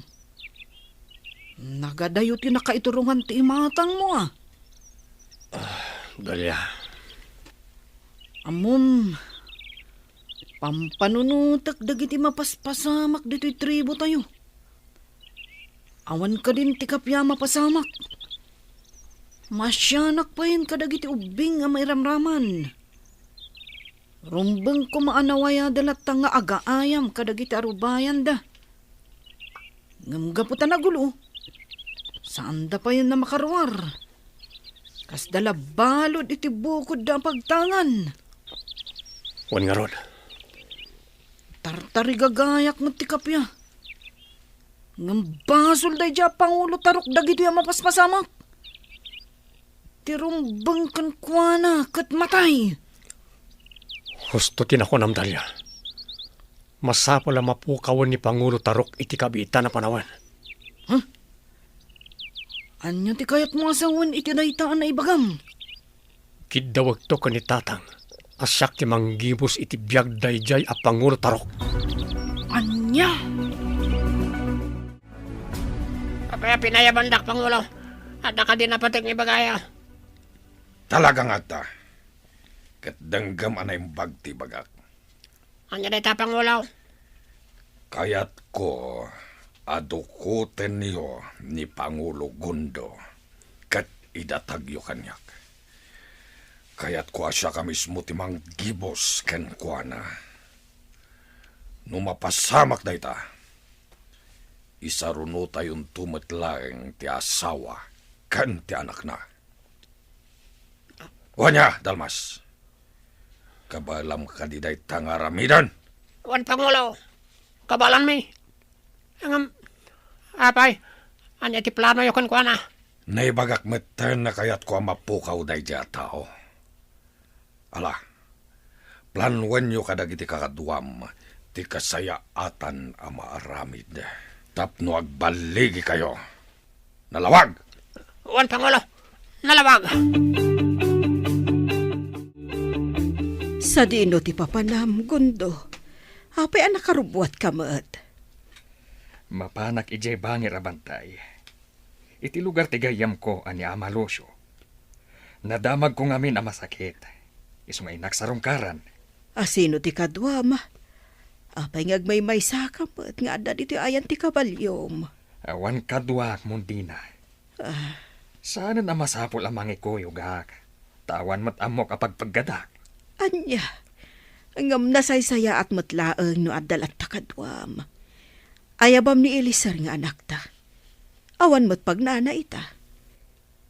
Nagadayot yung nakaiturungan ti imatang mo ah. Talia. Amom, pampanunutak dagiti mapaspasamak dito'y tribo tayo. Awan ka din ti kapya mapasamak. Masyanak pa yun kadagiti ubing nga mairamraman. Rumbeng ko maanawaya dalat nga agaayam kadagiti arubayan da. Ngamgaputan na gulo. Saan da pa yun na makaruar? Kas dala balod iti bukod da pagtangan. Wan nga rod. Tartari gagayak mo ti kapya. Ngam basol day dya Pangulo Tarok dagito yung mapaspasamak. Tirumbang kan kuana kat matay. Husto tinako namdalya. Masapo la mapukawan ni Pangulo Tarok iti kabita na panawan. Anya ti kayat mo asawan iti daytaan na ibagam. Kidawag to ka ni Tatang. Asyak ti manggibos iti biyag dayjay a Pangulo Tarok. Anya? Kapaya pinayabandak, Pangulo. At nakadin na patik ni Bagaya. Talagang ata. Kat danggam anay bagti bagak. Anya day ta, Pangulo? Kayat ko adukuten niyo ni Pangulo Gundo kat idatagyo kanyak. Kayat ko asya ka mismo timang gibos ken kuana. Numapasamak dayta. Isaruno tayon tumetlaeng ti asawa kan ti anak na. Wanya, Dalmas. Kabalam ka di dayta nga ramidan. Wan, Pangulo. Kabalan mi. Ang apay. Anya ti plano yukon ko na. Naibagak meten na kayat ko ang mapukaw day dya tao. Ala, planwen nyo kadagiti kakaduam, ti kasayaatan ang maaramid. Tapno agbaligi kayo. Nalawag! Wan, Pangulo. Nalawag. Sa dino ti papanam, Gundo. Apay ang nakarubuat ka maat. Mapanak ijay bangir abantay. Iti lugar ti gayam ko ani Amalosyo. Nadamag ko ngamin ang masakit. Isumay naksarungkaran. Asino ti kadwam? Apay ngagmay sakam at nga adda dito ayan ti kabalyom. Awan kadwak mundina. Sana na masapol ang mga ikoyugak. Tawan mat amok kapag paggadak. Anya, ngam nasaysaya at matlaang no adal at takadwam. Ayabam ni Elisar nga anak ta. Awan mat pagnana ita.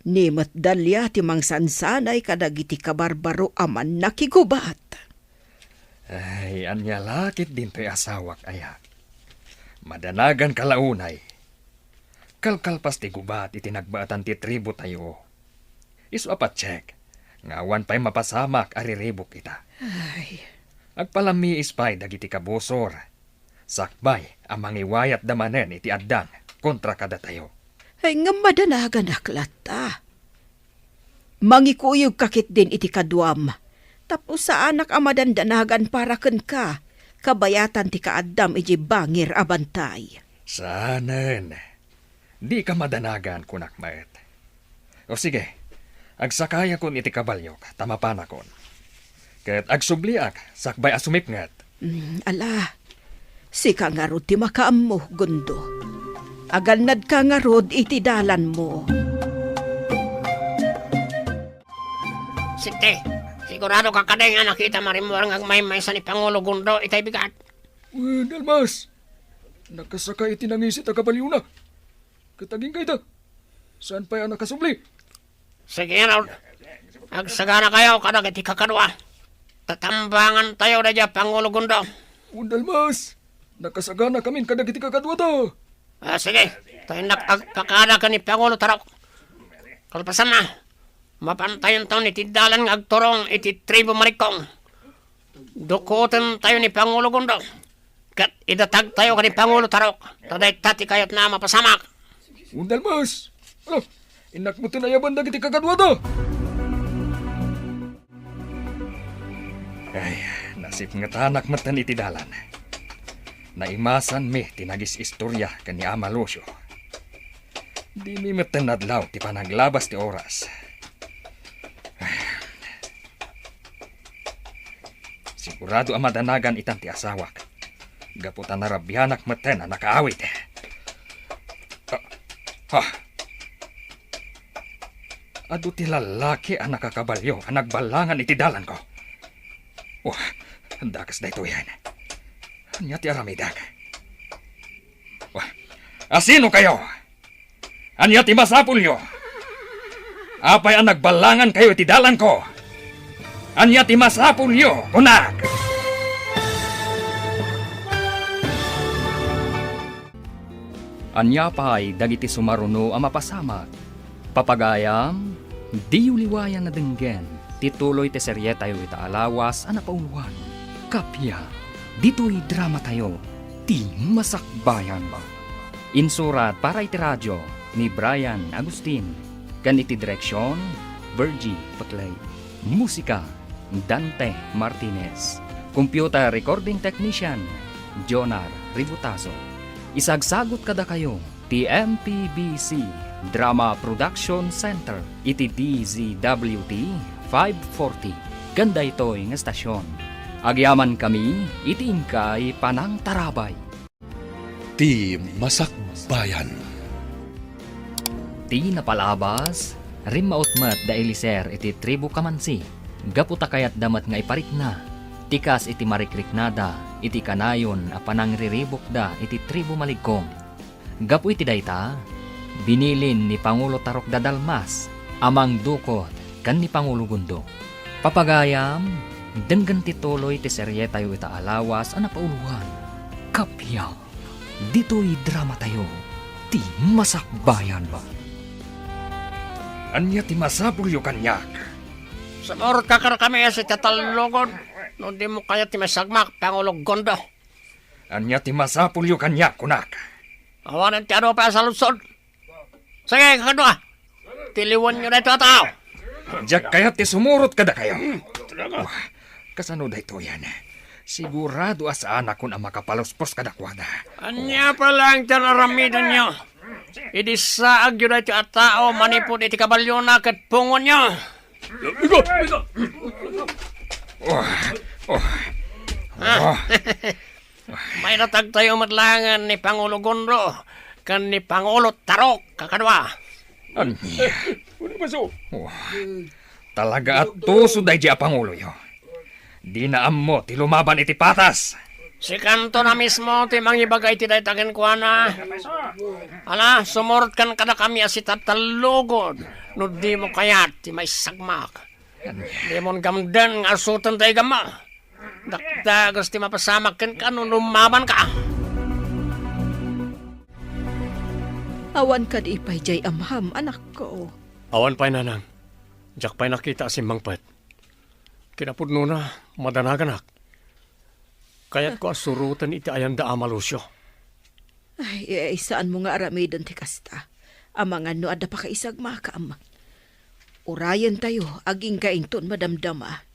Ni mat dalya ti mangsansanay kadagiti kabarbaro aman nakigubat. Ay, anya lakit din to'y asawak ayak. Madanagan kalaunay. Kalkalpas ti gubat itinagbaatan ti tribo tayo. Isu apat check. Ngawan pa'y mapasamak ariribok kita. Ay, Agpalami ispay dagiti kabusor. Sakbay ang mangiwayat damanen iti addan kontra kada tayo. ay ngam madanagan aklata. Mangikuyog kakit din iti kadwam. Tapos sa anak amadandanagan para ken ka. Kabayatan ti kaaddam iji bangir abantay. Sanen. Di ka madanagan kunak maet. O sige, agsakaya kon iti kabalyok, tamapana kon. Ket agsubliak, sakbay asumipngat. Ala, si ka nga rod ti makaam mo, Gundo. Aganad ka nga rod iti dalan mo. Sinte, sigurado ka kaday nga nakita marimuar nga may sa ni Pangulo Gundo itay bigat. Dalmas, nakasakay iti nangisit ang kabalyo na. Kataging kayta, saan pa yan nakasubli? Sige raw, agsagana kayo kadag iti kakadwa. Tatambangan tayo na dyan, Pangulo Gundo. Dalmas, nakasagana kami kadag iti kakadwa to. Sige, tayo nakagpakada ka ni Pangulo Tarok. Kalpasan na, mapantayon tayo ni Tidalan ng agturong iti tribo Marikong. Dukutan tayo ni Pangulo Gundo. Kat idatag tayo ka ni Pangulo Tarok. Taday tati kayot na mapasamak. Dalmas, inak mo tinayaban dagiti kakadwa to. Ay, nasip nga tanak matan iti dalan. Naimasan mi tinagis istorya kani Amalosyo. Di mi matan nadlaw ti panaglabas ti oras. Ay. Sigurado ang madanagan itan ti asawak. Gaputan na rabyanak matan na nakaawit. Adu ti lalaki ang nakakabalyo ang nagbalangan iti dalan ko. Dakas na ito yan. Anya ti aramidag. Asino kayo? Anya ti masapulyo. Apay ang nagbalangan kayo iti dalan ko. Anya ti masapulyo, kunak. Anya pa'y dagiti sumaruno ang mapasamak. Papagayam, di uliwayan na denggen. Tituloy te serye tayo ita alawas ang napauluan. Kapya, dito'y drama tayo. Ti masakbayan ba? Insurat para iti radyo ni Brian Agustin. Kan iti direksyon, Virgie Putlay. Musika, Dante Martinez. Computer recording technician, Jonar Ributazo. Isagsagot kada kayo, TMPBC Drama Production Center, iti DZWT 540. Ganda ito'y nga estasyon. Agyaman kami, iti ingkay panang tarabay. Ti Masakbayan. Ti napalabas, rimmautmat da Eliser iti tribu kamansi. Gaputa kayat damat nga iparik na. Tikas iti marikriknada, iti kanayon a panangriribok da iti tribu maligkong. Gapu iti dayta, binilin ni Pangulo Tarok Dadalmas, amang dukot kan ni Pangulo Gundo. Papagayam, denggan tituloy ti serye tayo ita alawas a napauluhan. Kapya, dito'y drama tayo, ti masakbayan ba? Anya ti masapulyo kanyak. Sumurot ka kami sa tatalugod. No di mo kaya ti masagmak, Pangulong Gondo. Anya ti masapulyo kanyak, kunak. Awanan ti ano pa sa lusod. Sige, kakadwa. Tiliwan nyo na ito tao. Diyak kaya ti sumurot kada kayo. Kasano da ito yan? Sigurado asaan akong ang makapaluspos kada kwada. Anya pa lang tararamidan nyo. Idi saag yun na ito at tao, manipod iti kabalyo na kat pungon nyo. May natag tayo matlangan ni Pangulo Gondo kan ni Pangulo Tarok, kakadwa. Anya? Talaga at tuso day di Pangulo yo. Di na ammo ti lumaban iti patas. Si kanto na mismo ti mangibagay ti daytagen ko na. Ala, sumurot kan kada kami asi tatalugod. No di mo kayat ti may sagmak. Di mo gamdan nga asutan tayo gama. Dakdagas ti mapasamak ka no lumaban ka. Awan ka di ipay jay amham, anak ko. Awan pa'y nanang. Diyak pa'y nakita si Mangpet. Kinapudno na, madanaganak. Kaya't ko asurutan iti ayan da amalusyo. Ay, saan mo nga aramidan ti kasta? Amang ano ada pa kaisag makam. Urayan tayo, aging kainton madamdama.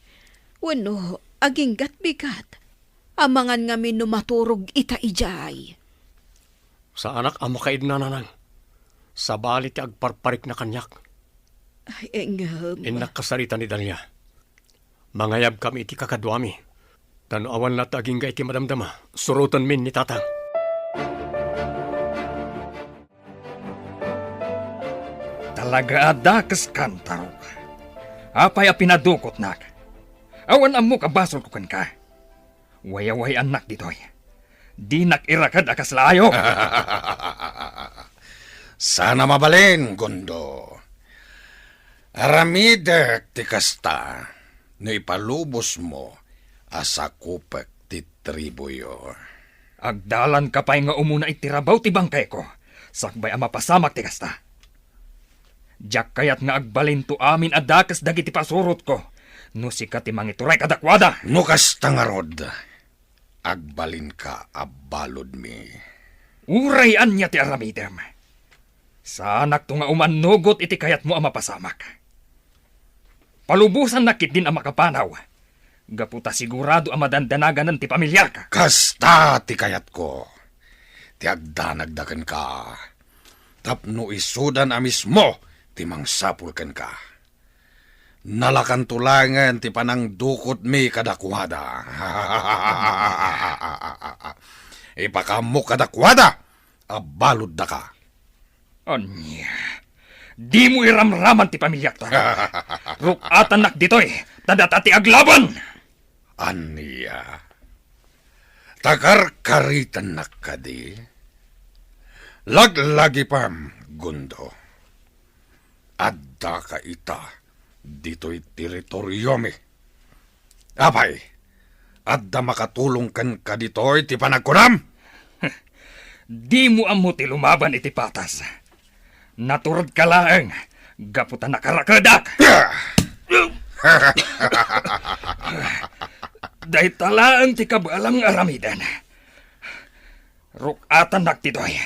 Wano, aging gatbigat. Amangan nga minumaturog ita ijay. Sa anak amo kaid na nanang. Sa balit ti agparparik na kanyak. Ay, engam. Inakasarita ni Dalia. Mangayab kami iti kakadwami. Tanawan na taging ga iti madamdama. Surutan min ni tatang. Talaga adakas kantarok. Apay a pinadukot nak. Awan ammo kabasol ko kan ka. Wayaway anak ditoy. Di nakirakad akas layo. Sana mabalin, Gondo. Aramidek ti kasta, no ipalubos mo asakupek ti tribuyo. Agdalan ka pa'y nga umuna itirabaw ti bangkay ko. Sakbay ang mapasamak ti kasta. Diyak kayat nga agbalin to amin adakas dagiti pasurot ko. No sikat ti mangituray kadakwada. No kasta nga rod, agbalin ka abalod mi. Urayan niya ti aramidem. Sanak to nga umanugot iti kayat mo ang mapasamak. Palubusan nakit din ang makapanaw. Gaputa sigurado ang madandanagan ng ti pamilyar ka. Kasta ti kayat ko. Ti agdanagdakan ka. Tapno isudan amis mo ti mangsapulkan ka. Nalakan tulangan ti panang dukot mi kadakwada. Ipakamok kadakwada. Abalod da ka. Anya, di mo iramraman ti pamilyak ta. Rukatan nak ditoy, tadatati aglaban. Anya, takarkaritan nak ka di. Laglagi pam, Gundo, adda ka ita, dito'y teritoryo mi. Apay, adda makatulong kan ka dito'y ti panagkunam? Di mo amo ti lumaban iti patas. Naturod ka laeng, gaputan nakarakadak. Day talaang ti kabalang aramidan. Rukatan naktitoy,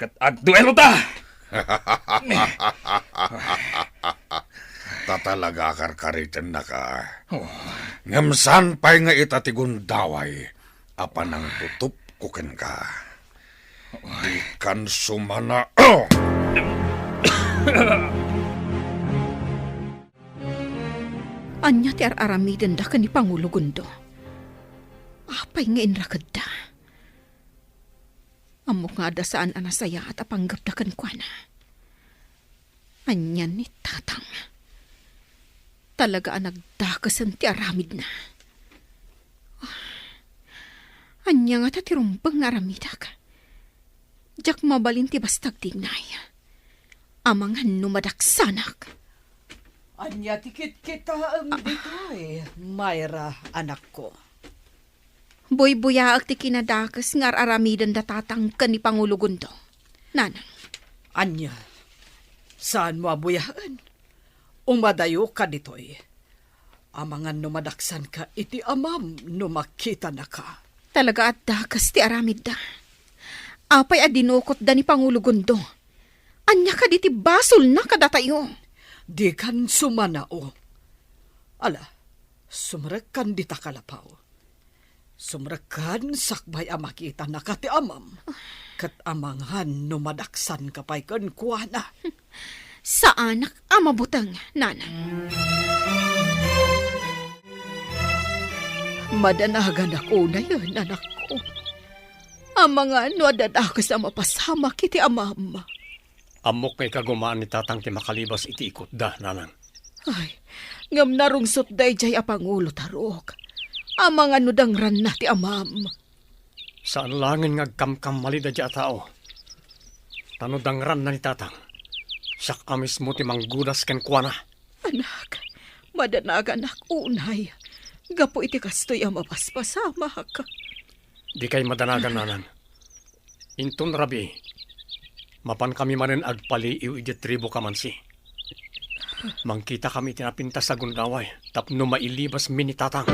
kat agduelo ta. Tatalaga karkaritan na ka. Ngamsan pa'y nga itatigundaway, apan ang tutup kuken ka. Di kan sumana. Anya ti aramiden da kan ni Pangulo Gundo. Apay nga inrakad da. Amok nga da saan anasaya at apanggap da kan kwa na. Anya ni Tatang. Talaga ang nagdakasan ti aramid na. Anya nga tatirumbang nga aramidak. Jak mabalin ti bastag tingnay. Amang numadaksanak. Anya tikit kita ang ditoy, Mayra, anak ko. Boy-buya ti kinadakas ngar aramidan da Tatang kan ni Pangulo Gundo. Nanang. Anya, saan mo abuyahan? Umadayo ka ditoy. Amangan numadaksan ka iti amam numakita na ka. Talaga at dakas ti aramid da. Apay adinukot da ni Pangulo Gundo. Anya ka diti basol na kadatayo. Di kan sumanao. Ala, sumrekan di takalapaw. Sumrekan sakbay amakita na kati amam. Kat amangan numadaksan kapay kan kuwana. Sa anak amabutang, nanang. Madanagan ako na yun, anak ko. Ang mga ano adadakas na mapasama kiti amam. Amok kay kagumaan ni Tatang ti makalibas iti ikot da, nanang. Ay, ngam narungsot day jay apangulo tarok. Ang mga nudang ran na ti amam. Saan langin nga kamkam malida di tao? Tanudang ran na ni Tatang. Sak amis mo ti manggudas ken kuana. Anak, madanagan ako unay. Gapo iti kastoy ang mapaspasama ka. Di kay madanagan, nanang. Intun rabi, mapan kami manen agpaliiw iti tribo kamansi. Mangkita kami tinapintas sa gundaway, tapno mailibas mi ni Tatang.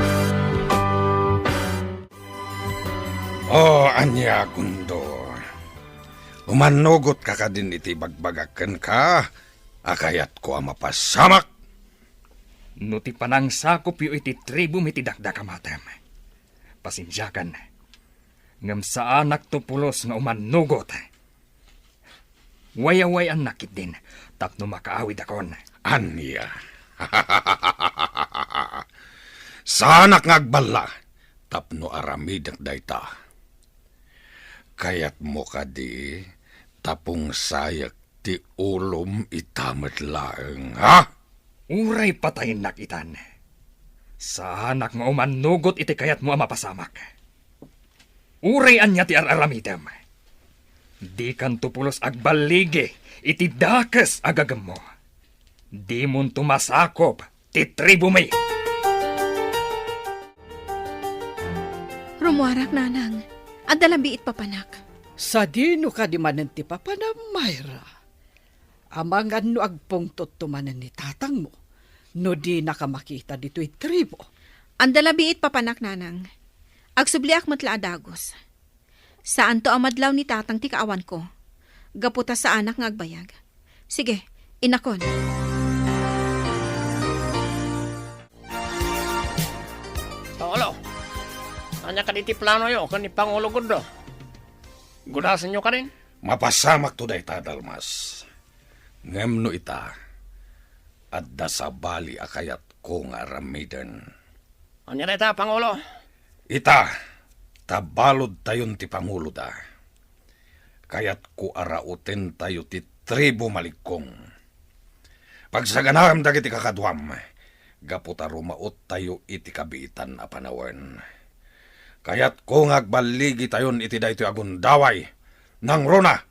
Oh, anya, Gundo. Umanugot ka ka din iti bagbagaken ka, akayat ko ang mapasamak. No ti panang sakop yu iti tribu mi ti dakdakamatem. Pasensyakan. Ngam sa anak to pulos nga umanugot. Wayaway ang nakit din, tapno makaawid akon. Anya. Sa anak nga agbala, tapno aramid ang dayta. Kayat mo ka di, tapong sayak ti ulom itamat laeng, ha? Uray patayin nakitan. Sa anak nga umanugot iti kayat mo ang mapasamak. Uray anya ti araramidem. Di kan tupulos agbaligi iti dakes agagam mo. Di mon tumasakop ti tribu mi. Rumuarak, nanang. At dalambiit papanak. Sa dino ka di manen ti papa na Mayra. Amangan no agpungtot tumanen ni Tatang mo. No di nakamakita dito'y tribo. Ang dalabiit papanak, nanang. Agsubliak matla adagos. Saan to amadlaw ni Tatang ti kaawan ko? Gaputa sa anak nga agbayag. Sige, inakon. Paolo, anya ka diti plano yo, kan ni Pangulo Gundo. Gudasan nyo ka rin? Mapasamak to dayta, Dalmas. Ngem no ita, at sa bali akayat ko nga aramidan. Anya na ita, Pangulo? Ita, tabalod tayon ti Pangulo da. Kayat ko arauten tayo ti tribo malikong. Pagsaganam dagiti kakadwam, gaputa rumaot tayo iti kabiitan a panawen. Kayat ko ngagbaligi tayon iti daytoy agundaway, nang runa,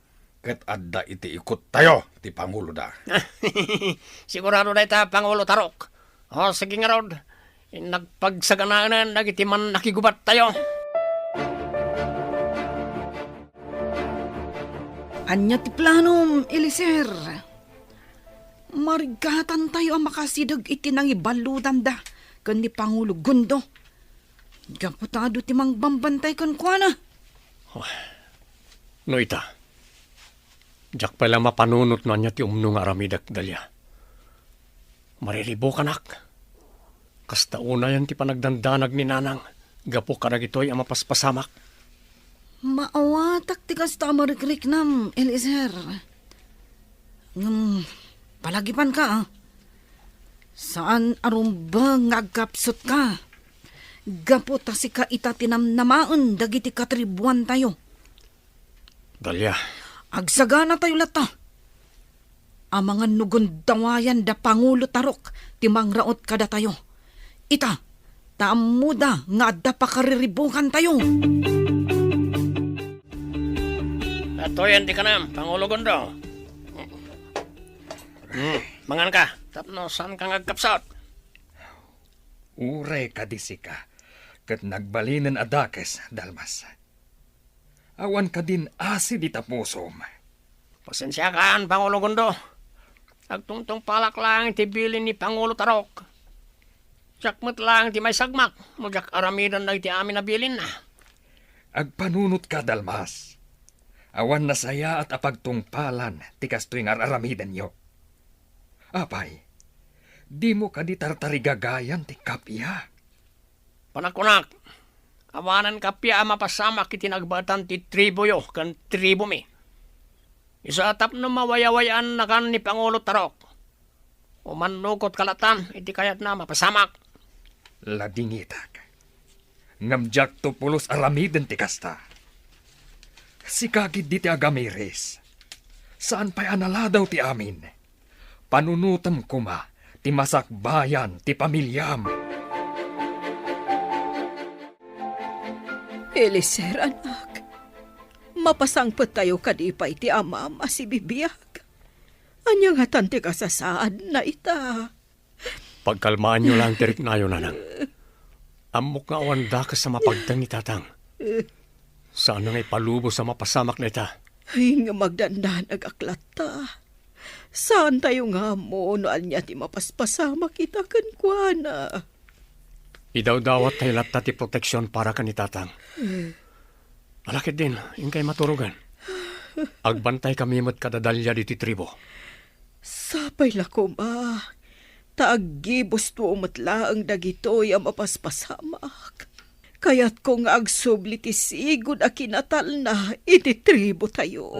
ket adda iti ikot tayo ti Pangulo da. Sigurado na ita, Pangulo Tarok. O, sige nga rod. Nagpagsaganaan dagiti man nakigubat tayo. Anya ti planom, Eliser. Marigatan tayo ang makasidag iti nang ibalutan da kan ni Pangulo Gundo. Gaputado ti mang bambantay kan kuana. No ita. Jak pala mapanunot na niya ti umno nga aramidak dalya. Mariribo kanak. Kasta una yan ti panagdandanag ni nanang. Gapo ka na gito'y ang mapaspasamak. Maawatak ti kasta marikriknam, Eliser. Palagipan ka, ah. Saan arumba ngagkapsot ka? Gapo ta si ka ita tinamnamaan dagiti katribuan tayo. Dalya. Agsagana tayo lata. Ang mga nugundawayan da Pangulo Tarok, timangraot kada tayo. Ita, taamuda nga da pakariribukan tayo. Atoyan di ka na, Pangulo Gundo. Mangan ka. Tapno, saan ka ngagkapsot? Uray kadisika, kat nagbalinan adakes, Dalmas. Awan ka din asi di tapusom. Pasensya kaan, Pangulo Gundo. Agtungtong palak lang ti bilin ni Pangulo Tarok. Sakmat lang ti may sagmak. Mujak aramidan na ti amin na bilin na. Agpanunot ka, Dalmas. Awan na saya at apagtungpalan ti kastoy nga aramidan nyo. Apay, di mo ka di tartarigagayan ti kapya. Panakunak, awanan kapya mapasamak iti nagbatan ti tribo yo kan tribo mi. Isa atap no mawayawayaan na kan ni Pangulo Tarok. Umanukot kalatan, iti kayat na mapasamak. Ladingitak. Ngamjak to pulos aramiden ti kasta. Sikagid di ti agamiris. Saan pa'y anala daw ti amin? Panunutam kuma, ti masakbayan, ti pamilyam. Eliser, anak. Mapasangpot tayo kadipay ti amam si bibiyag. Anyang hatan ti kasasaad na ita. Pagkalmaan nyo lang tirik na yun, nanang. Amok nga wanda ka sa mapagdang ni tatang. Saan nga ipalubo sa mapasamak na ita? Ay nga magdandan agaklat ta. Saan tayo nga mo noan niya ti mapaspasama kita kankwana? Idaw-dawat tayo latta ti proteksyon para ka ni tatang. Malakit din, yung kay maturugan. Agbantay kami mo't kadadalya di ti tribo. Sapay lako ma. Taagibos to umatla ang dagitoy ang mapaspasamak. Kaya't kung agsubli ti sigod a kinatal na iti tribo tayo.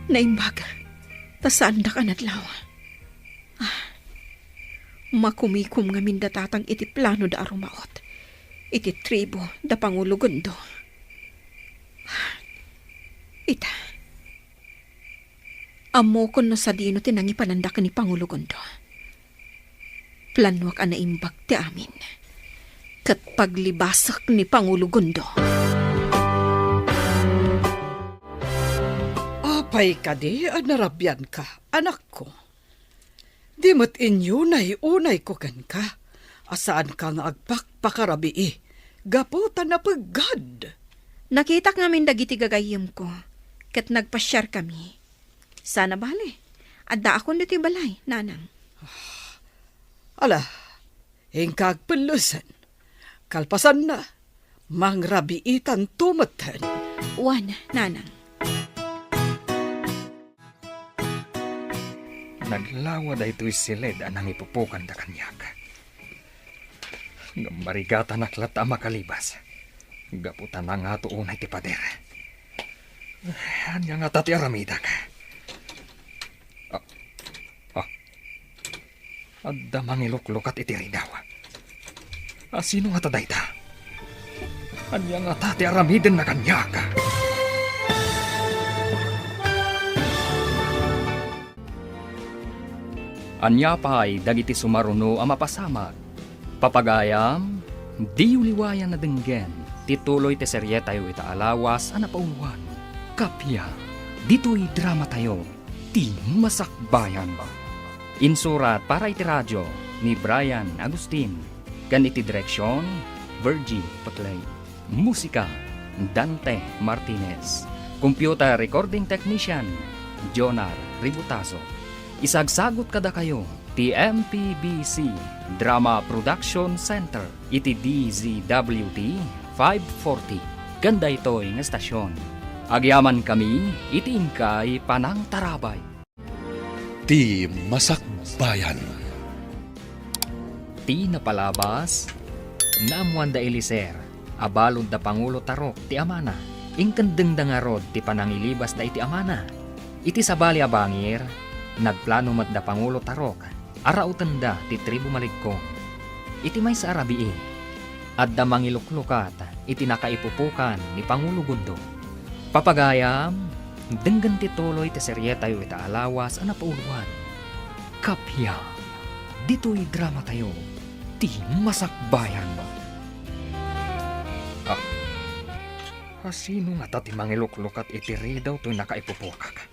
Naimbag, tasanda ka nadlaw. Makumikum nga minda tatang iti plano da arumaot. Iti tribo da Pangulo Gundo. Ita. Amo kon no sa dino tinangi panandak ni Pangulo Gundo. Planwak ang naimbag ti amin. Kat paglibasak ni Pangulo Gundo. Apay ka di, narabyan ka, anak ko. Di mat inyo unay ko kan ka. Asaan ka nga agpakpakarabii. Gaputan na paggad. Nakita nga min dagiti gagayim ko. Kat nagpasyar kami. Sana bali. Adda akong diti balay, nanang. Ala, hingkag pelusan. Kalpasan na. Mangrabiitan tumatan. Wan, nanang. Naglawa da ito'y silid anang ipupukan da kanyak. Marigatan aklat makalibas. Gaputan na nga to unay ti pader. Anya nga tati aramidak. Adda mangiluklukat iti ridaw. Sino nga taday ta? Anya nga tati aramiden na kanyak. Anya pa'y dagiti sumaruno ang mapasamak. Papagayam, di uliwayan na denggen. tituloy ti serye tayo ita alawas ana pauluan. Kapya, dito'y drama tayo, ti masakbayan. Insurat para iti radyo ni Brian Agustin. Kan iti direksyon, Virgie Patlay. Musika, Dante Martinez. Computer recording technician, Jonar Ributaso. Isagsagot kada kayo, ti MPBC Drama Production Center, iti DZWT 540. Ganda ito'y ng estasyon. Agyaman kami, iti ingkay panang tarabay. Ti masakbayan. Ti napalabas, naamuan da Eliser, abalod da Pangulo Tarok ti Amana, ingkandeng da nga rod ti panangilibas da iti Amana. Iti sabali abangir, nagplano mat da Pangulo Tarok, arautan da ti tribu Maligkong. Iti may sa Arabiin, at da mangiluklukat, iti nakaipupukan ni Pangulo Gundo. Papagayam, denggan ti tuloy ti serye tayo ita alawas ana pauluan. Kapya, dito'y drama tayo, ti masakbayan. Sino nga tati mangiluklukat iti ridaw to'y nakaipupukak?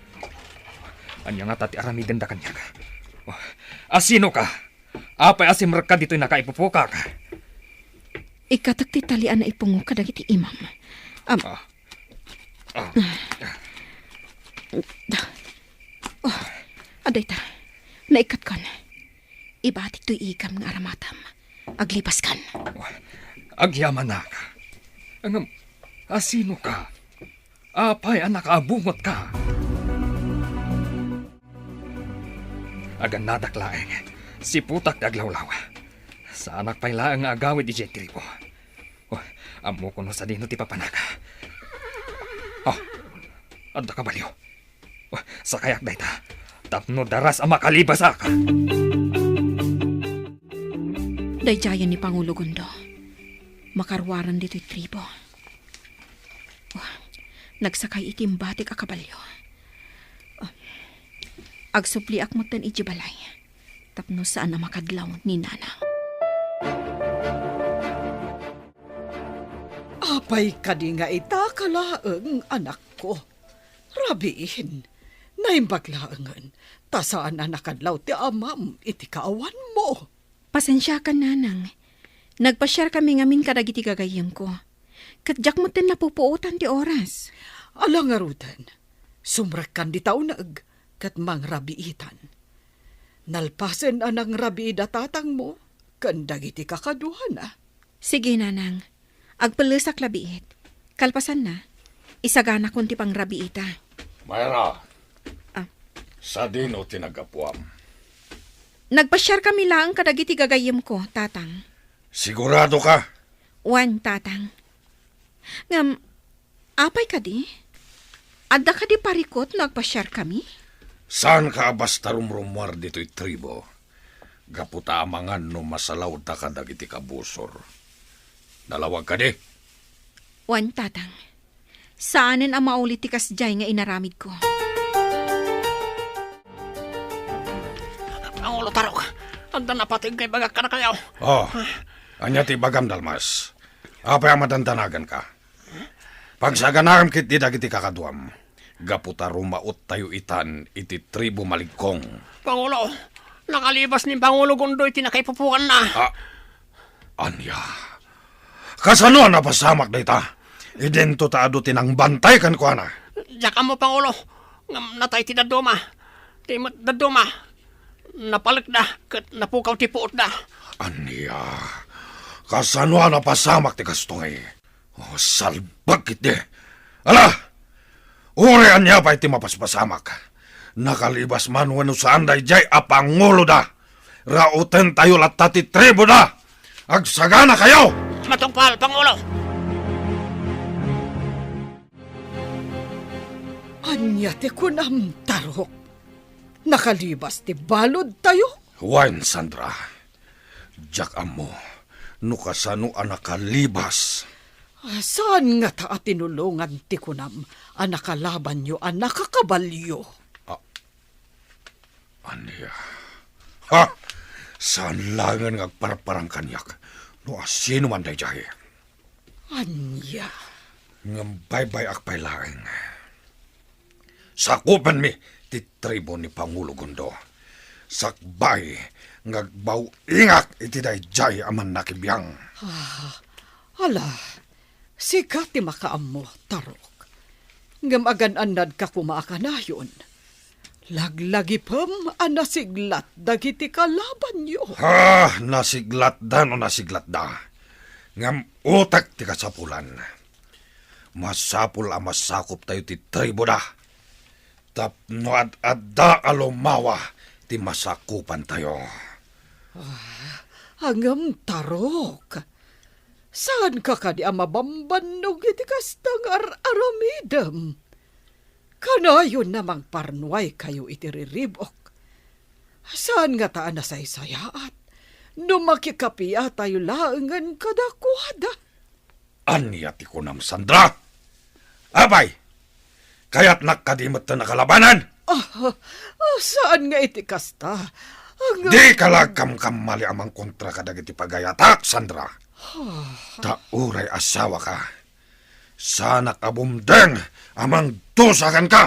Anya nga tati aramiden da kanya ka? Sino ka? Apay asimrek ka dito'y nakaipupukak? Ikatak ti talian na ipungo ka dagiti imam. Aday ta, naikat kan. Ibatik to'y igam nga aramatam. Aglipas kan. Agyaman na ka. Sino ka? Apay ang nakaabungot ka. Agan nadaklaeng, si putak daglawlaw. Sa anak pay laang nga agawid di Jetripo. Amo ko no sa dino ti papanaka. Adda ka baliw. Sa kayak dayta, tapno daras ang makalibas ka. Dayjayan ni Pangulo Gundo. Makarwaran dito'y tribo. Nagsakay itim batik akabalyo. Agsupli akmutan iti balay. Tapno saan na makadlaw ni Nana. Apay ka di nga itakalaang anak ko. Rabiin, naimbaglaangan, tasaan na nakadlaw ti amam iti kaawan mo. Pasensya ka, Nanang. Nagpasyar kami ngamin kadagiti gagayem ko. Kadyak mo tin napupuutan di oras. Alang arutan, sumrakan di taunag, kat mang rabiitan. Nalpasen anang rabiida tatang mo, kandagiti kakaduhan na. Sige, Nanang. Agpalusak labiit. Kalpasan na. Isagana kunti pang rabiita. Mayra, sa dino tinagapuam. Nagpasyar kami lang kadagiti gagayem ko, tatang. Sigurado ka? Wan, tatang. Ngam, apay ka di? Adda ka di parikot nagpasyar kami? Saan ka basta rumrumwar dito'y tribo? Gaputa amangan no masalaw ta ka dagiti kabusor. Dalawag ka di? Wan, tatang. Saanin ang maulit ti kasjay nga inaramid ko? Pangulo Tarok, anda napating kay bagak ka na kayo. Anya ti bagam dalmas. Apa ang madandanagan ka? Pagsaganaram kit di dagiti kakaduam. Gaputa rumaot tayo itan iti tribo Maligkong. Pangulo, nakalibas ni Pangulo Gundo iti nakaipupukan na. Anya? Kasano na pasamak na ita? Idento taado tinang bantay kan ko ana. Diyak mo, Pangulo. Ngam natay ti daduma. Ti daduma. Napalik na. Kat napukaw ti puot na. Anya? Kasano na pasamak ti kastoy? Salbag kit di. Ala! Uri anya pa iti mapaspasamak. Nakalibas man wano sa anday jay apangulo da. Rauten tayo latati tribo da. Agsagana kayo! Matungpal, Pangulo. Anya ti kunam Tarok. Nakalibas ti balod tayo? Wine, Sandra. Jack amo. Nukasano ang nakalibas. Saan nga ta tinulungan ti kunam ang nakalaban nyo ang nakakabalyo? Anya? Ha? Saan langan ngagparparang kanyak? No asino man day jahe? Anya. Ngam baybay akpay laeng. Sakupan mi ti tribo ni Pangulo Gundo. Sakbay ngagbaw ingak iti dayjay aman nakibiyang. Hala, sikat ti makaammo, Tarok. Ngam agan-anad ka kumaakanayon. Laglagi pam anasiglat dagiti kalaban nyo. Nasiglat da no nasiglat da. Ngam utak ti kasapulan. Masapul ang masakop tayo ti tribo da. Tapno ad-adda alumawa ti masakupan tayo. Hangam Tarok. Saan ka kadi mabambanog iti kastangar aramidam? Kanayon namang parnuay kayo iti riribok. Saan nga taan na saysayaat? No makikapiya tayo laengan kadakwada. Anya ti kunam Sandra? Abay! Kaya't nakadimot na nakalabanan? Saan nga iti kasta? Di kalagkam-kam mali amang kontra kadag iti pagayatak, Sandra. Tauray asawa ka. Sana kabumdeng amang dusakan ka.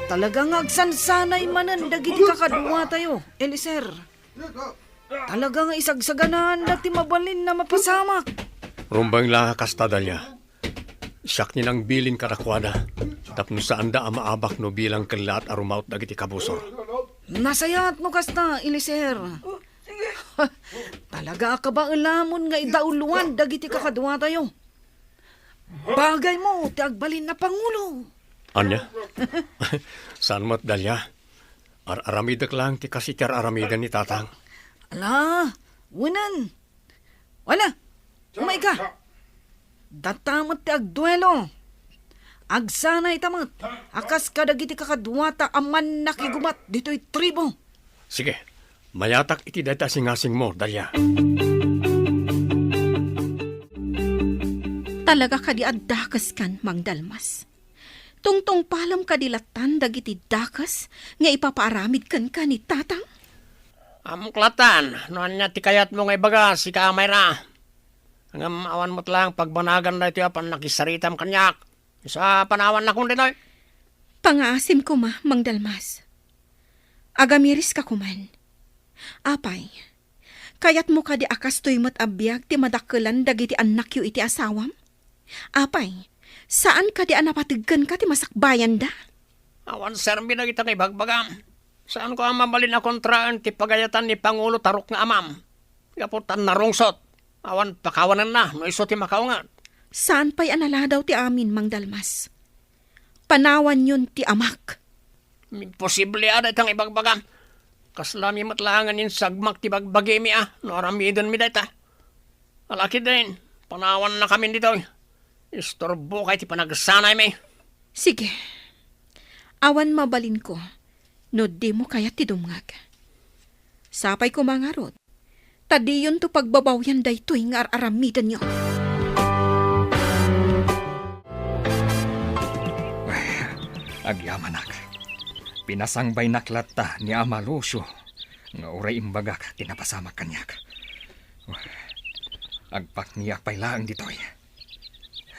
Talagang agsansanay manan dagiti kakadwa tayo, Eliser. Talagang isagsaganan dati mabalin na mapasamak. Rumbang lang kasta Dalya. Siyak nilang bilin karakwada. Tapno saan da amaabak no bilang kelat arumaut dagiti kabusor. Nasayat no kasta, Eliser. Talaga ka ba alamon nga idauluan dagiti kakadwa tayo? Bagay mo, ti agbalin na Pangulo. Anya? Saan mo't Dalya? Aramidak lang ti kasityar aramidan ni Tatang. Ala, unan. Wala, umay ka. Datamot ti agduelo. Agsanay tamot. Akas kadagiti kakadwata aman nakigumat dito'y tribo. Sige, mayatak iti data singasing mo, Dalya. Talaga ka di addakas kan, Mang Dalmas. Tungtong palam kadilatan dagiti dakas nga ipapaaramid kan ka ni Tatang. Amuklatan, noan niya ti kayat mo nga ibaga si Kamayra. Hanggang awan mo't lang pagbanagan na ito pan nakisaritam kanyak. Sa panawan na kong dinoy. Pangaasim ko Mang Dalmas. Agamiris ka kuman. Apay, kayat mo ka di akas to'y mo't abiyag ti madakalan dagiti anak yu iti asawam? Apay, saan ka di anapatiggan ka ti masakbayan da? Awan serbi na kita kay bagbagam. Saan ko ang mabalin na kontraan ti pagayatan ni Pangulo Tarok nga amam? Kaputan na rungsot. Awan pakawanan na, no iso ti makaungan. Saan pa'y anala daw ti amin, Mang Dalmas? Panawan yun ti amak. Posible ada itang ibagbagam. Kaslami matlangan yung sagmak ti bagbagi mi no aramidon mi data. Alaki din, panawan na kami dito. Istorbo kay ti panagsanay mi. Sige, awan mabalin ko, no di mo kaya ti dumngag. Sapay ko mangarot, tadi yun to pagbabawyan daytoy nga aramidan nyo. Agyaman ak. Pinasangbay naklata ni Ama Lucio nga uray imbagak tinapasamak kanyak. Agpakniyak pay laang ditoy.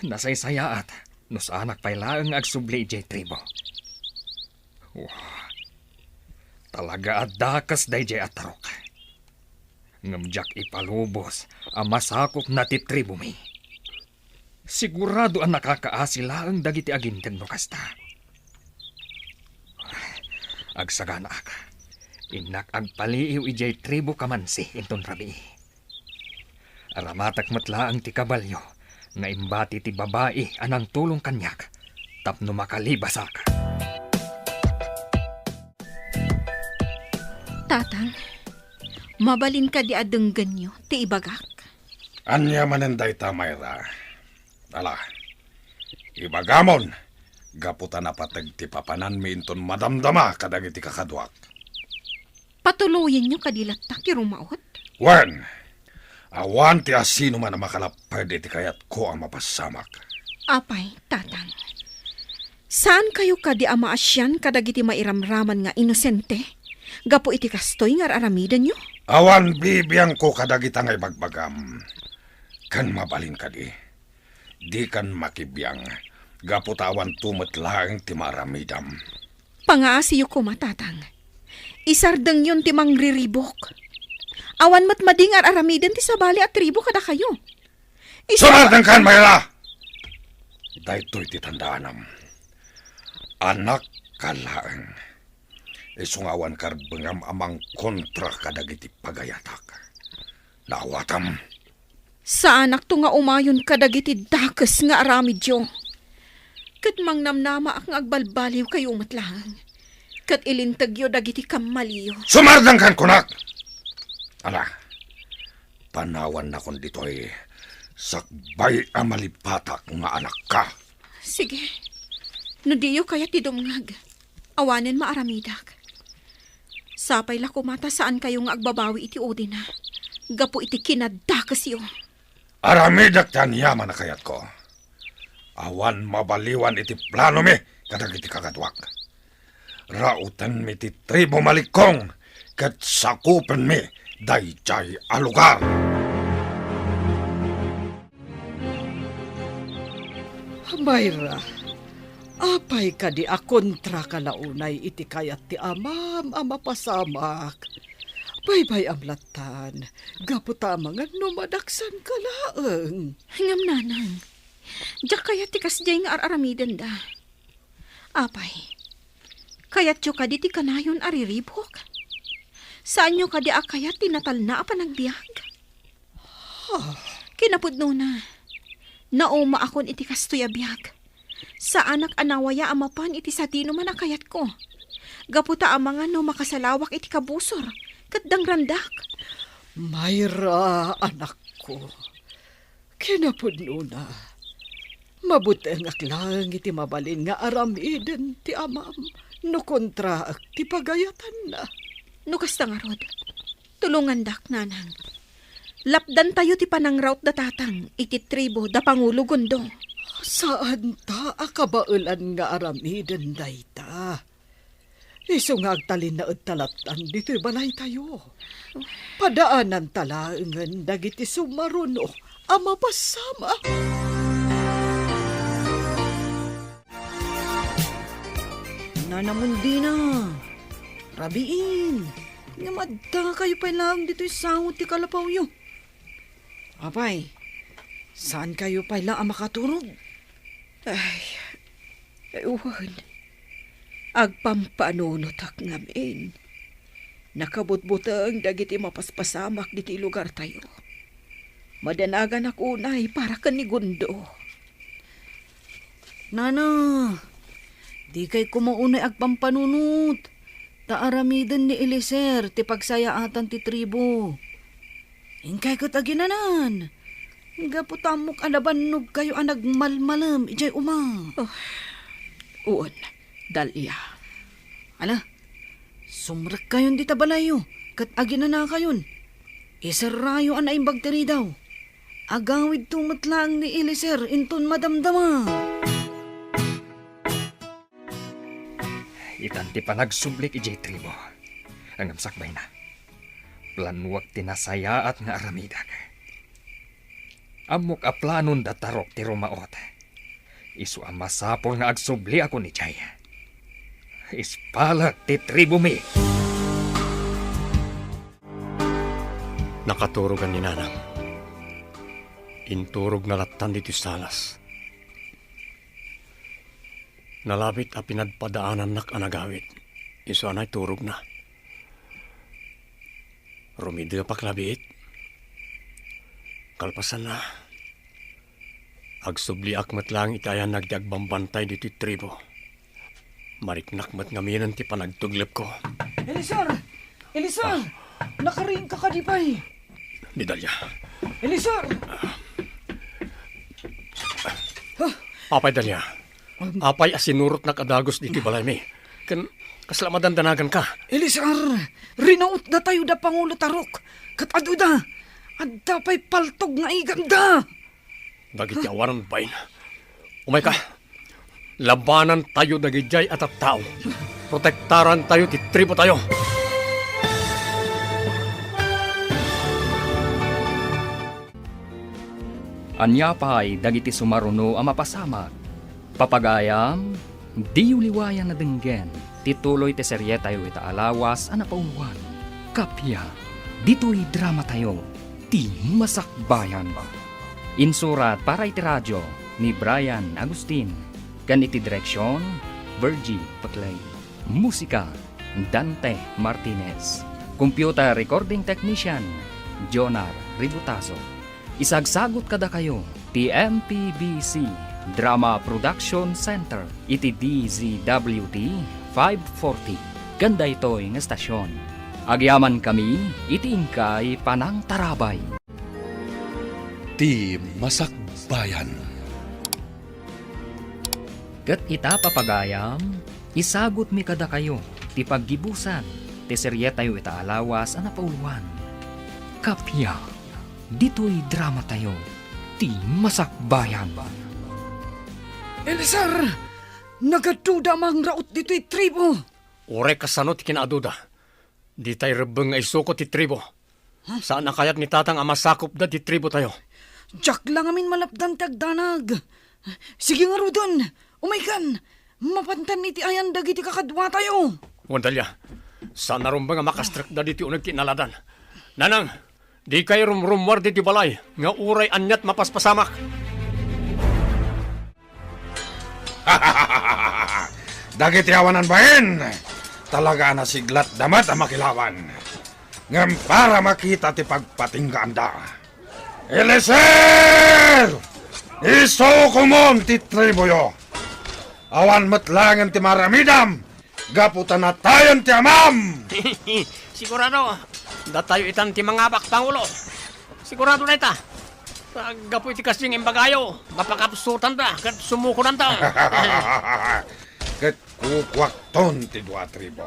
Nasaysayaat no saanak pay laang agsubli ijay tribo. Talaga addakas day jay atarok. Ngamjak ipalubos ang masakop na ti tribo mi. Sigurado ang nakakaasi laang dagiti aginten no kasta. Agsagana ak. Inak agpaliiw ijay tribo kamansi inton rabi. Aramatak matlaang ti kabalyo nga imbati ti babae anang tulong kanyak tapno makalibasak. Tatang, mabalin ka di adenggan nyo ti ibagak. Anya manenday ta, Mayra. Ala, ibagamon. Gaputan na patag ti papanan mi inton madamdama kadag iti kakadwak. Patuloyin nyo kadilatak irumaot? Wen, awan ti asino man na makalapad iti kayat ko ang mapasamak. Apay, Tatang. Saan kayo ka di amaasyan kadag iti mairamraman nga inosente? Gapo iti kastoy nga aramidan nyo? Awan bibiyang ko kadagita nga ibagbagam. Kan mabalin ka di. Di kan makibiyang. Gaputawan tumetlaang ti maramidam. Pangaasiyo ko matatang. Isardeng yun ti mangriribok. Awan mat madingar aramiden ti sabali at tribo kada kayo. Sumardan kan, Mayra! Dahito'y titandaanam. Anak kalaang. Isungawan karbengam amang kontra kadagiti pagayatak. Nawatam. Sa anak to nga umayon kadagiti dakes nga aramidyo. Kat mang namnama ak nga agbalbaliw kayo matlang. Kat ilintagyo dagiti kamaliyo. Sumardan kan, kunak! Ala, panawan na kon dito'y sakbay amalipatak nga anak ka. Sige. No diyo kaya ti dumngag. Awanen maaramidak. Sapay la kumata saan kayo nga agbabawi iti Odin na. Gapo iti kinadakas yo. Aramidak tan yaman na kayat ko. Awan mabaliwan iti plano mi kadagiti kakadwak. Rautan mi ti tribo malikong kat sakupen mi dayjay alugar. Mayra, apay ka di akontra ka launay iti kayat ti amam pasamak. Baybay amlatan, gaputa mga numadaksan ka laeng. Ngam nanang. Diyak kaya tikas jay nga aramiden da. Apay. Kayat yo kadi ti kanayon ariribok. Saan nyo kadi akayat tinatal na pa nagbiag? Kinapudno na. Nauma akon iti kastoy abiyag. Sa anak anawaya amapan iti satino man akayat ko. Gaputa amangan no makasalawak iti kabusor. Katdang randak. Mayra, anak ko. Kinapudno na. Mabuti ang aklang iti mabalin nga aramiden ti amam. No kontra ak ti pagayatan na. No kasta nga rod. Tulungan dak nanang. Lapdan tayo ti panangraut da tatang. Iti tribo da pangulo gundo. Saan ta akabaulan nga aramiden dayta? Iso nga agtalin na talatan dito'y balay tayo. Padaanan talaangan dagiti sumaruno ama pasama. Nanamundi na. Rabiin. Nga madda kayo pa lang dito'y sangot ti kalapaw yo. Apay, saan kayo pa lang ang makaturog? Ay, ewan. Agpampanunotak ngamin. Nakabutbutang dagiti mapaspasamak diti lugar tayo. Madanagan ako unay para kanigundo. Nana, di kay kumaunay agpampanunot. Taaramiden ni Eliser ti pagsayaatan ti tribo. Ingkay ko taginanan. Gaputamok anabanog kayo ang nagmalmalam. Ijay uma. Uon, Dalia. Ala, sumrak kayon di tabalayo. Kat aginana kayon. Isarayo ang naimbagteri daw. Agawid tumatlang ni Eliser inton madamdama. Itanti pa nagsublik ijay tribo. Ang amsakbay na. Planuwag tinasaya at nga aramidag. Amok a planon datarok ti rumaot. Isu ang masapol nga agsubli ako ni Jay. Ispalat ti tribo mi. Nakaturogan ni nanang. Inturog na latan dito salas. Nalabit a pinadpadaanan nak anagawit. Isu anay turog na. Rumidi pa klabit. Kalpasan na. Agsubli akmat lang itayan nagdagbambantay dito tribo. Mariknakmat ngaminan ti panagtuglip ko. Eliser! Eliser! Nakaring ka kadipay. Ni Dalia. Eliser! Apay Dalia. Apay asinurot na kadagos dito balay mi. Kaslamadan danagan ka. Eliser! Rinaut na tayo da Pangulo Tarok. Katado da! Adda pa'y paltog nga iganda! Dagiti awaran bain. Umay ka. Labanan tayo dagijay at tao. Protektaran tayo ti tribo tayo. Anya pa'y dagiti sumaruno ang mapasamak. Papagayam, di uliwayan na denggen, tituloy te serye tayo ita alawas ang napauluan. Kapya, dito'y drama tayo, ti masakbayan. Insurat para iti radyo ni Brian Agustin, kan iti direksyon, Virgie Paclay. Musika, Dante Martinez. Computer recording technician, Jonar Ributaso. Isagsagot kada kayo, TMPBC Drama Production Center, iti DZWT 540. Ganda ito'y ng estasyon. Agyaman kami, iti ingkay Panang Tarabay. Ti Masakbayan. Kat ita papagayam, isagot mi kada kayo, ti paggibusan, ti serye tayo ita alawas ang napauluan. Kapya, dito'y drama tayo, ti masakbayan. Elisar, nagaduda mang raot dito'y tribo. Ure kasano ti kinaaduda. Di tayo rebeng nga isuko ti tribo. Saan na kaya't ni tatang amasakop da ti tribo tayo? Diyak lang amin malapdan tagdanag. Sige nga Rudon, umaykan. Mapantan iti ayan dagiti kakadwa tayo. Wandalya, saan na rumba nga makastrak da diti unag kinaladan? Nanang, di kayo rumrumwar diti balay, nga uray anyat mapaspasamak. Dagiti awanan bahin, talaga na siglat damat ang makilawan. Ngam para makita ti pagpatinggaan da. Eliezer! Isukumon ti tribuyo. Awan matlangan ti maramidam, gaputan na tayon ti amam. Sigurado, da tayo itan ti mangabak pangulo. Sigurado na ita. Gapoy ti kasing imbagayo, mapakapsutan da, kat sumukunan ta. Ket kukwakton ti dua tribo.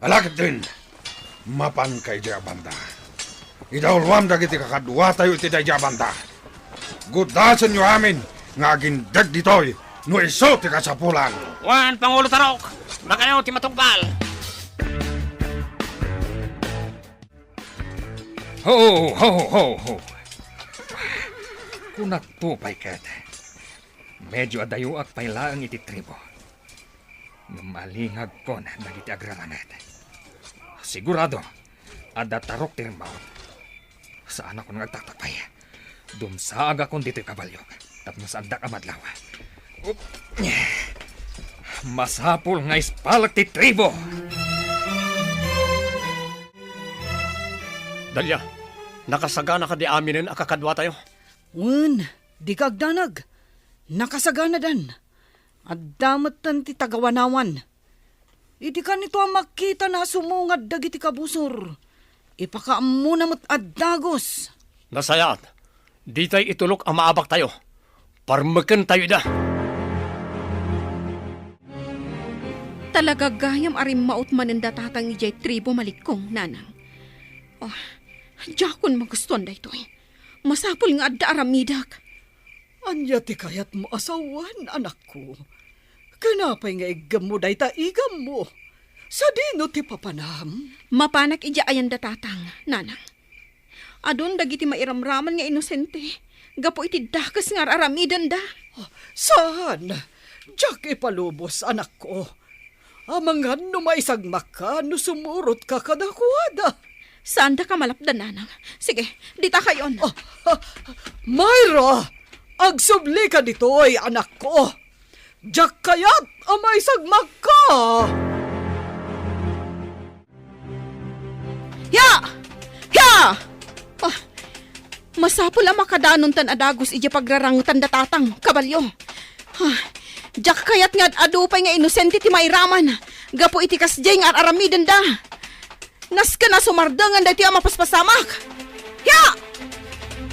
Alakit din, mapan kay Jabanda. Idawlwam dagiti kakadwa tayo iti day Jabanda. Gudasan nyo amin, nga agindag ditoy, no iso ti kasapulan. Wan, Pangulo Tarok, na kayo ti matugkal. Ho, ho, ho, ho. Kunat po, paikat. Medyo adayuak pailaang iti tribo. Malingag ko na nagiti agralamet. Sigurado, ada tarok ti rimbaon. Saan ako nagtatakpay? Dumsaag akong dito'y kabalyo. Tapos andak amadlaw. Masapul nga ispalak ti tribo. Dalya, nakasagana ka di aminin akakadwa tayo. Un, di kagdanag. Nakasagana dan. At damat tan ti tagawanawan. Idi ka nito ang makita na sumungad dagiti kabusor. Ipakaammo na mo't addagos. Nasayat, di tayo itulok ang maabak tayo. Parmakan tayo da. Talaga gayam arim maut mananda tatang ijay tribo malikong, nanang. Oh, jakon magustuhan da ito eh. Masapul nga adda aramidak. Anya ti kayat mo asawan, anak ko. Kanapay nga igam mo day ta igam mo. Sa dino ti papanam. Mapanak ija ayan da tatang, nanang. Adon dagiti mairamraman nga inosente. Gapo iti dakas nga aramidan da. Saan? Diyak ipalubos, anak ko. Amangan no maisagmak ka, no sumurot ka kadakuada. Saan da ka malapdan, nanang? Sige, dita kayon. Myra! Agsubli ka ditoy, anak ko. Diyak kayat amay sagmak ka. Ya! Ya! Oh, masapul ang makadanon tan adagos ija pagrarangutan da tatang, kabalyo. Diyak kayat nga adupay nga inosente ti mairaman. Gapo iti kasjay nga aramidan da. Nas ka na sumardangan da ti mapaspasamak. Ya!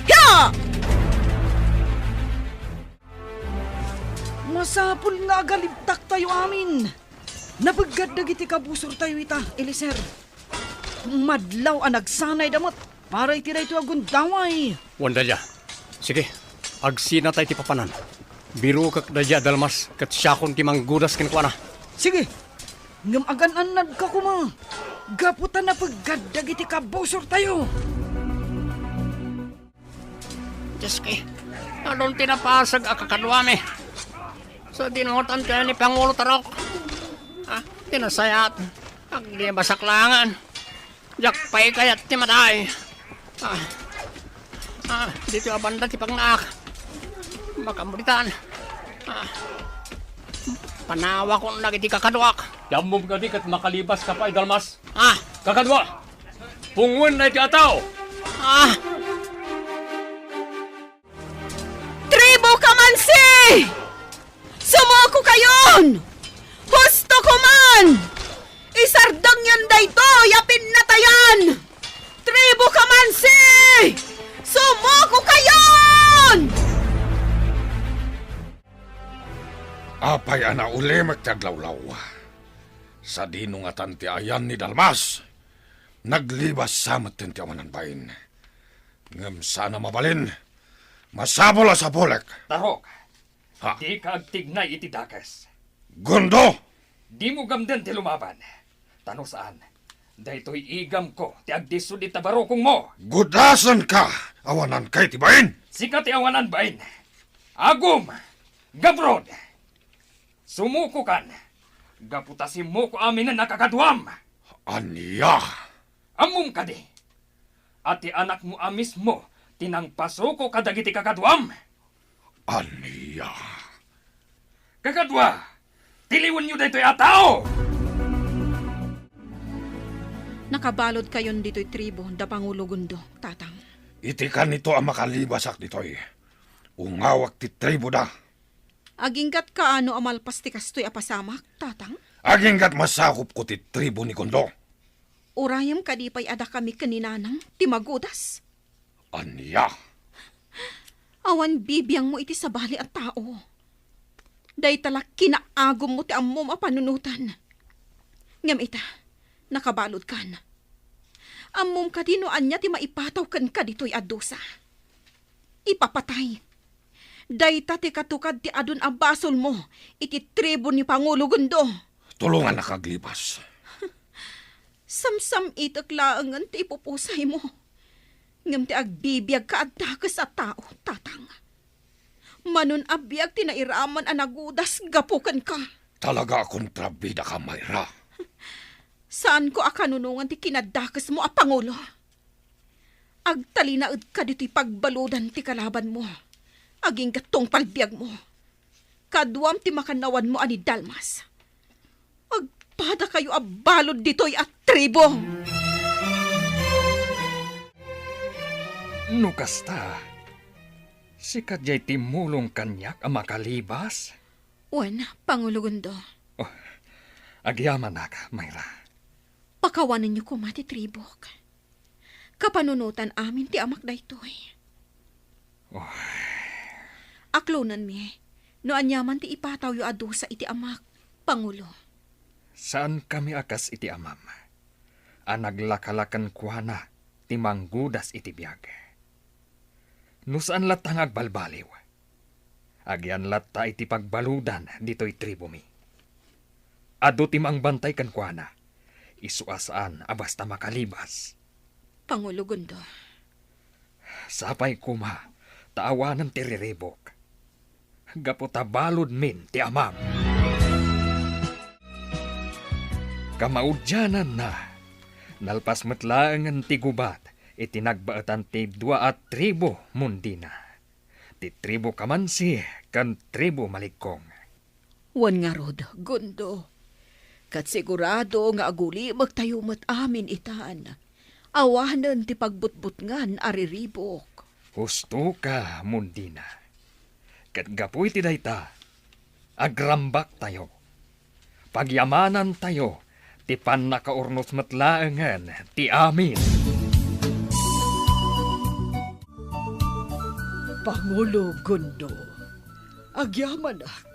Ya! Masapul nga agalibtak tayo amin. Nabagad dagiti kabusor tayo ita, Eliezer. Madlaw ang nagsanay damot para itiray ito agundaway. Wandalya, sige, agsina tayo ti papanan. Biro kak dadya dalmas, kat siyakon ti manggudas kinkwana. Sige, ngam agan-anad ka kuma. Gaputan na paggadag iti kabusor tayo. Diyos kay, Anong tinapasag akakadwami? So dinutan kayo ni Pangulo Tarok. Tinasayat. Ang di basaklangan. Jakpay kayat ti matay. Dito abanda ti pagnaak. Makambritan. Panawa ko na iti kakadwak. Yamom ka di kat makalibas ka pa, Dalmas. Kakadwa! Pungun na iti ataw! Tribo Kamansi! Sumuko kayon! Husto ko man! Isardang yan dayto, yapin na tayan! Tribo Kamansi! Sumuko kayon! Apay ana uli magtaglawlaw. Sa dinungatan ti ayan ni Dalmas, naglibas samat ti amanan bayin. Ngam sana mabalin, masabol sa bolek. Tarok, Ha? di ka agtignay iti dakas. Gundo! Di mo gamden ti lumaban. Tano saan? Daytoy igam ko ti agdisod iti barokong mo. Gudasan ka, awanan kay ti bayin. Sikat ti awanan bain. Agum, gabrod. Sumuko kan. Gaputasin mo ko amin na nakakadwam. Aniya! Amum ka di. At ti anak mo amis mo, tinangpaso ko kadagiti kakadwam. Aniya! Kakadwa, tiliwan nyo daytoy atao! Nakabalod kayon dito'y tribo, da Pangulo Gundo, tatang. Iti ka nito ang makalibasak ditoy. Ungawak ti tribo da. Aginggat ka ano amalpas ti kastoy apasamak, tatang? Aginggat masakop ko ti tribo ni Gundo. Urayam kadipay ada kami kaninanang, ti magudas. Aniya! Awan bibiyang mo iti sabali at tao. Day talak kinaagom mo ti ammo mapanunutan. Ngam ita, nakabalod kan. Ammom ka dinoan niya ti maipataw kan ka dito'y adusa. Ipapatay. Day ta ti katukad ti adun ang basol mo, iti tribo ni Pangulo Gundo. Tulungan na kaglibas. Samsam itak laangan ti ipupusay mo. Ngam ti agbibiyag ka at dakas at tao, tatang. Manon abiyag ti nairaman ang nagudas, gapukan ka. Talaga kontrabida ka, Mayra. Saan ko akanunungan ti kinadakas mo, Pangulo? Agtalinaad ka dito'y pagbaludan ti kalaban mo. Aging gatong palbiyag mo. Kaduam ti makanawan mo ani Dalmas. Agpada kayo abalod dito'y at tribo. Nukasta, si Kadyay timulong kanyak ang makalibas. Wan, Pangulo Gundo. Agyaman na ka, Mayra. Pakawanan niyo ko mati tribok. Kapanunutan amin ti amak daytoy. Aklonan mi, no anyaman ti ipataw yu adusa iti amak, Pangulo. Saan kami akas iti amam? Anaglakalakan kuana, ti manggudas iti biyag. No saan latang agbalbaliw? Agyan latta iti pagbaludan dito'y tribo mi. Ado ti mangbantay kan kuana, isuasaan abasta makalibas. Pangulo Gundo. Sapay kuma, taawanan ti riribok. Gaputa balod min ti amam. Kamaudyanan na, nalpas matlaangan ti gubat, itinagbaatan ti 2 at tribo mundina. Ti tribo Kamansi, kan tribo Maligkong. Wan nga rod, Gundo. Kat sigurado nga aguli magtayumat amin itaan. Awanan ti pagbutbutngan ariribok. Husto ka, mundina. Kat gapoy ti dayta, agrambak tayo. Pagyamanan tayo, ti pan nakaurnos matlaangan, ti amin. Pangulo Gundo, agyamanak,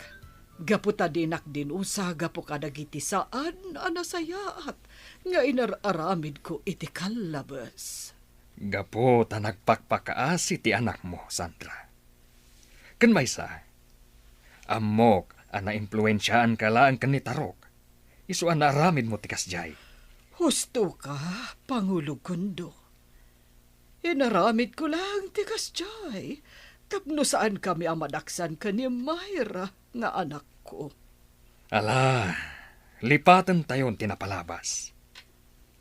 gaputa dinak din usa gapu kadagiti saan anasayaat, nga inararamid ko iti kalabas. Gapo ta nagpakpakaasi ti anak mo, Sandra. Kan maysa, amok ana impluensyaan ka lang kan ni Tarok. Isu ana aramid mo ti kasjay. Husto ka, Pangulo Gundo. Inaramid ko lang ti kasjay, Tapno saan kami ang madaksan ka ni Myra nga anak ko. Ala, lipatan tayon tinapalabas.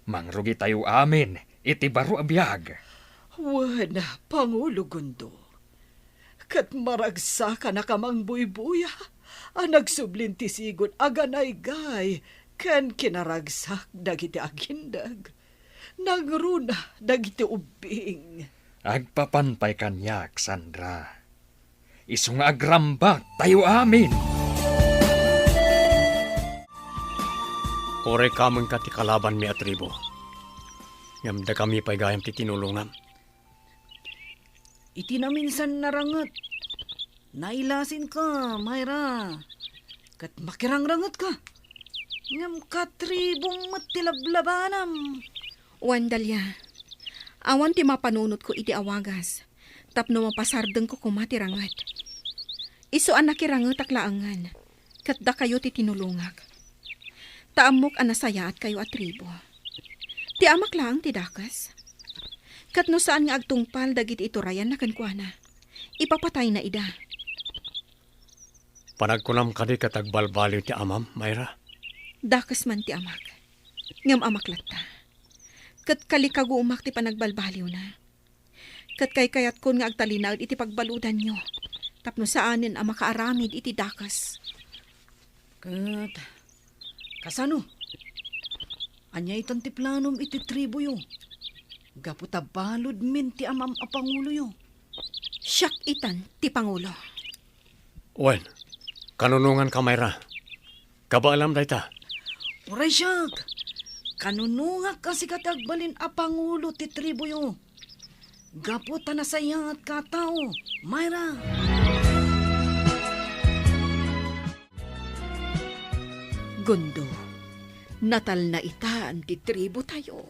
Mangrugi tayo amin, iti baro abiyag. Wana, Pangulo Gundo. Kat maragsa ka na kamang buybuya. Ang nagsublinti sigon aganay gay. Ken kinaragsak dagiti agindag. Nagruna dagiti ubing. Agpapanpay kanyak, Sandra. Isung agrambak tayo amin. Ore kamon ka ti kalaban mi atribo. Ngam da kami pa'y gayam ti tinulungan. Iti na minsan narangat. Nailasin ka, Myra. Kat makirangrangat ka. Ngam katribong matilablabanam. Wandalya, awan ti mapanunot ko iti awagas. Tapno mapasardeng ko kumatirangat. Iso an nakirangat aklaangan. Kat da kayo ti tinulungak. Taamok an nasaya at kayo atribo. Ti amak lang ti dakas. Kat no saan nga agtungpal dagiti iturayan na kankwana. Ipapatay na ida. Panagkunam ka di katagbalbaliw ti amam, Myra. Dakas man ti amak. Ngam amak latta. Kat kalikago umak ti panagbalbaliw na. Kat kayat kon nga agtalinag iti pagbaludan nyo. Tapno saanin ang makaaramid iti dakas. Kat, kasano? Anya itan ti planom iti tribo yo. Gaputa balod min ti amam a Pangulo yo. Siyak itan ti Pangulo. Wen, kanunungan ka, Myra. Kabaalam dayta. Uray siyak. Kanunungak kasi katagbalin a Pangulo ti tribo yo. Gaputa nasaya at katao, Myra. Gundo, natal na itaan ti tribo tayo.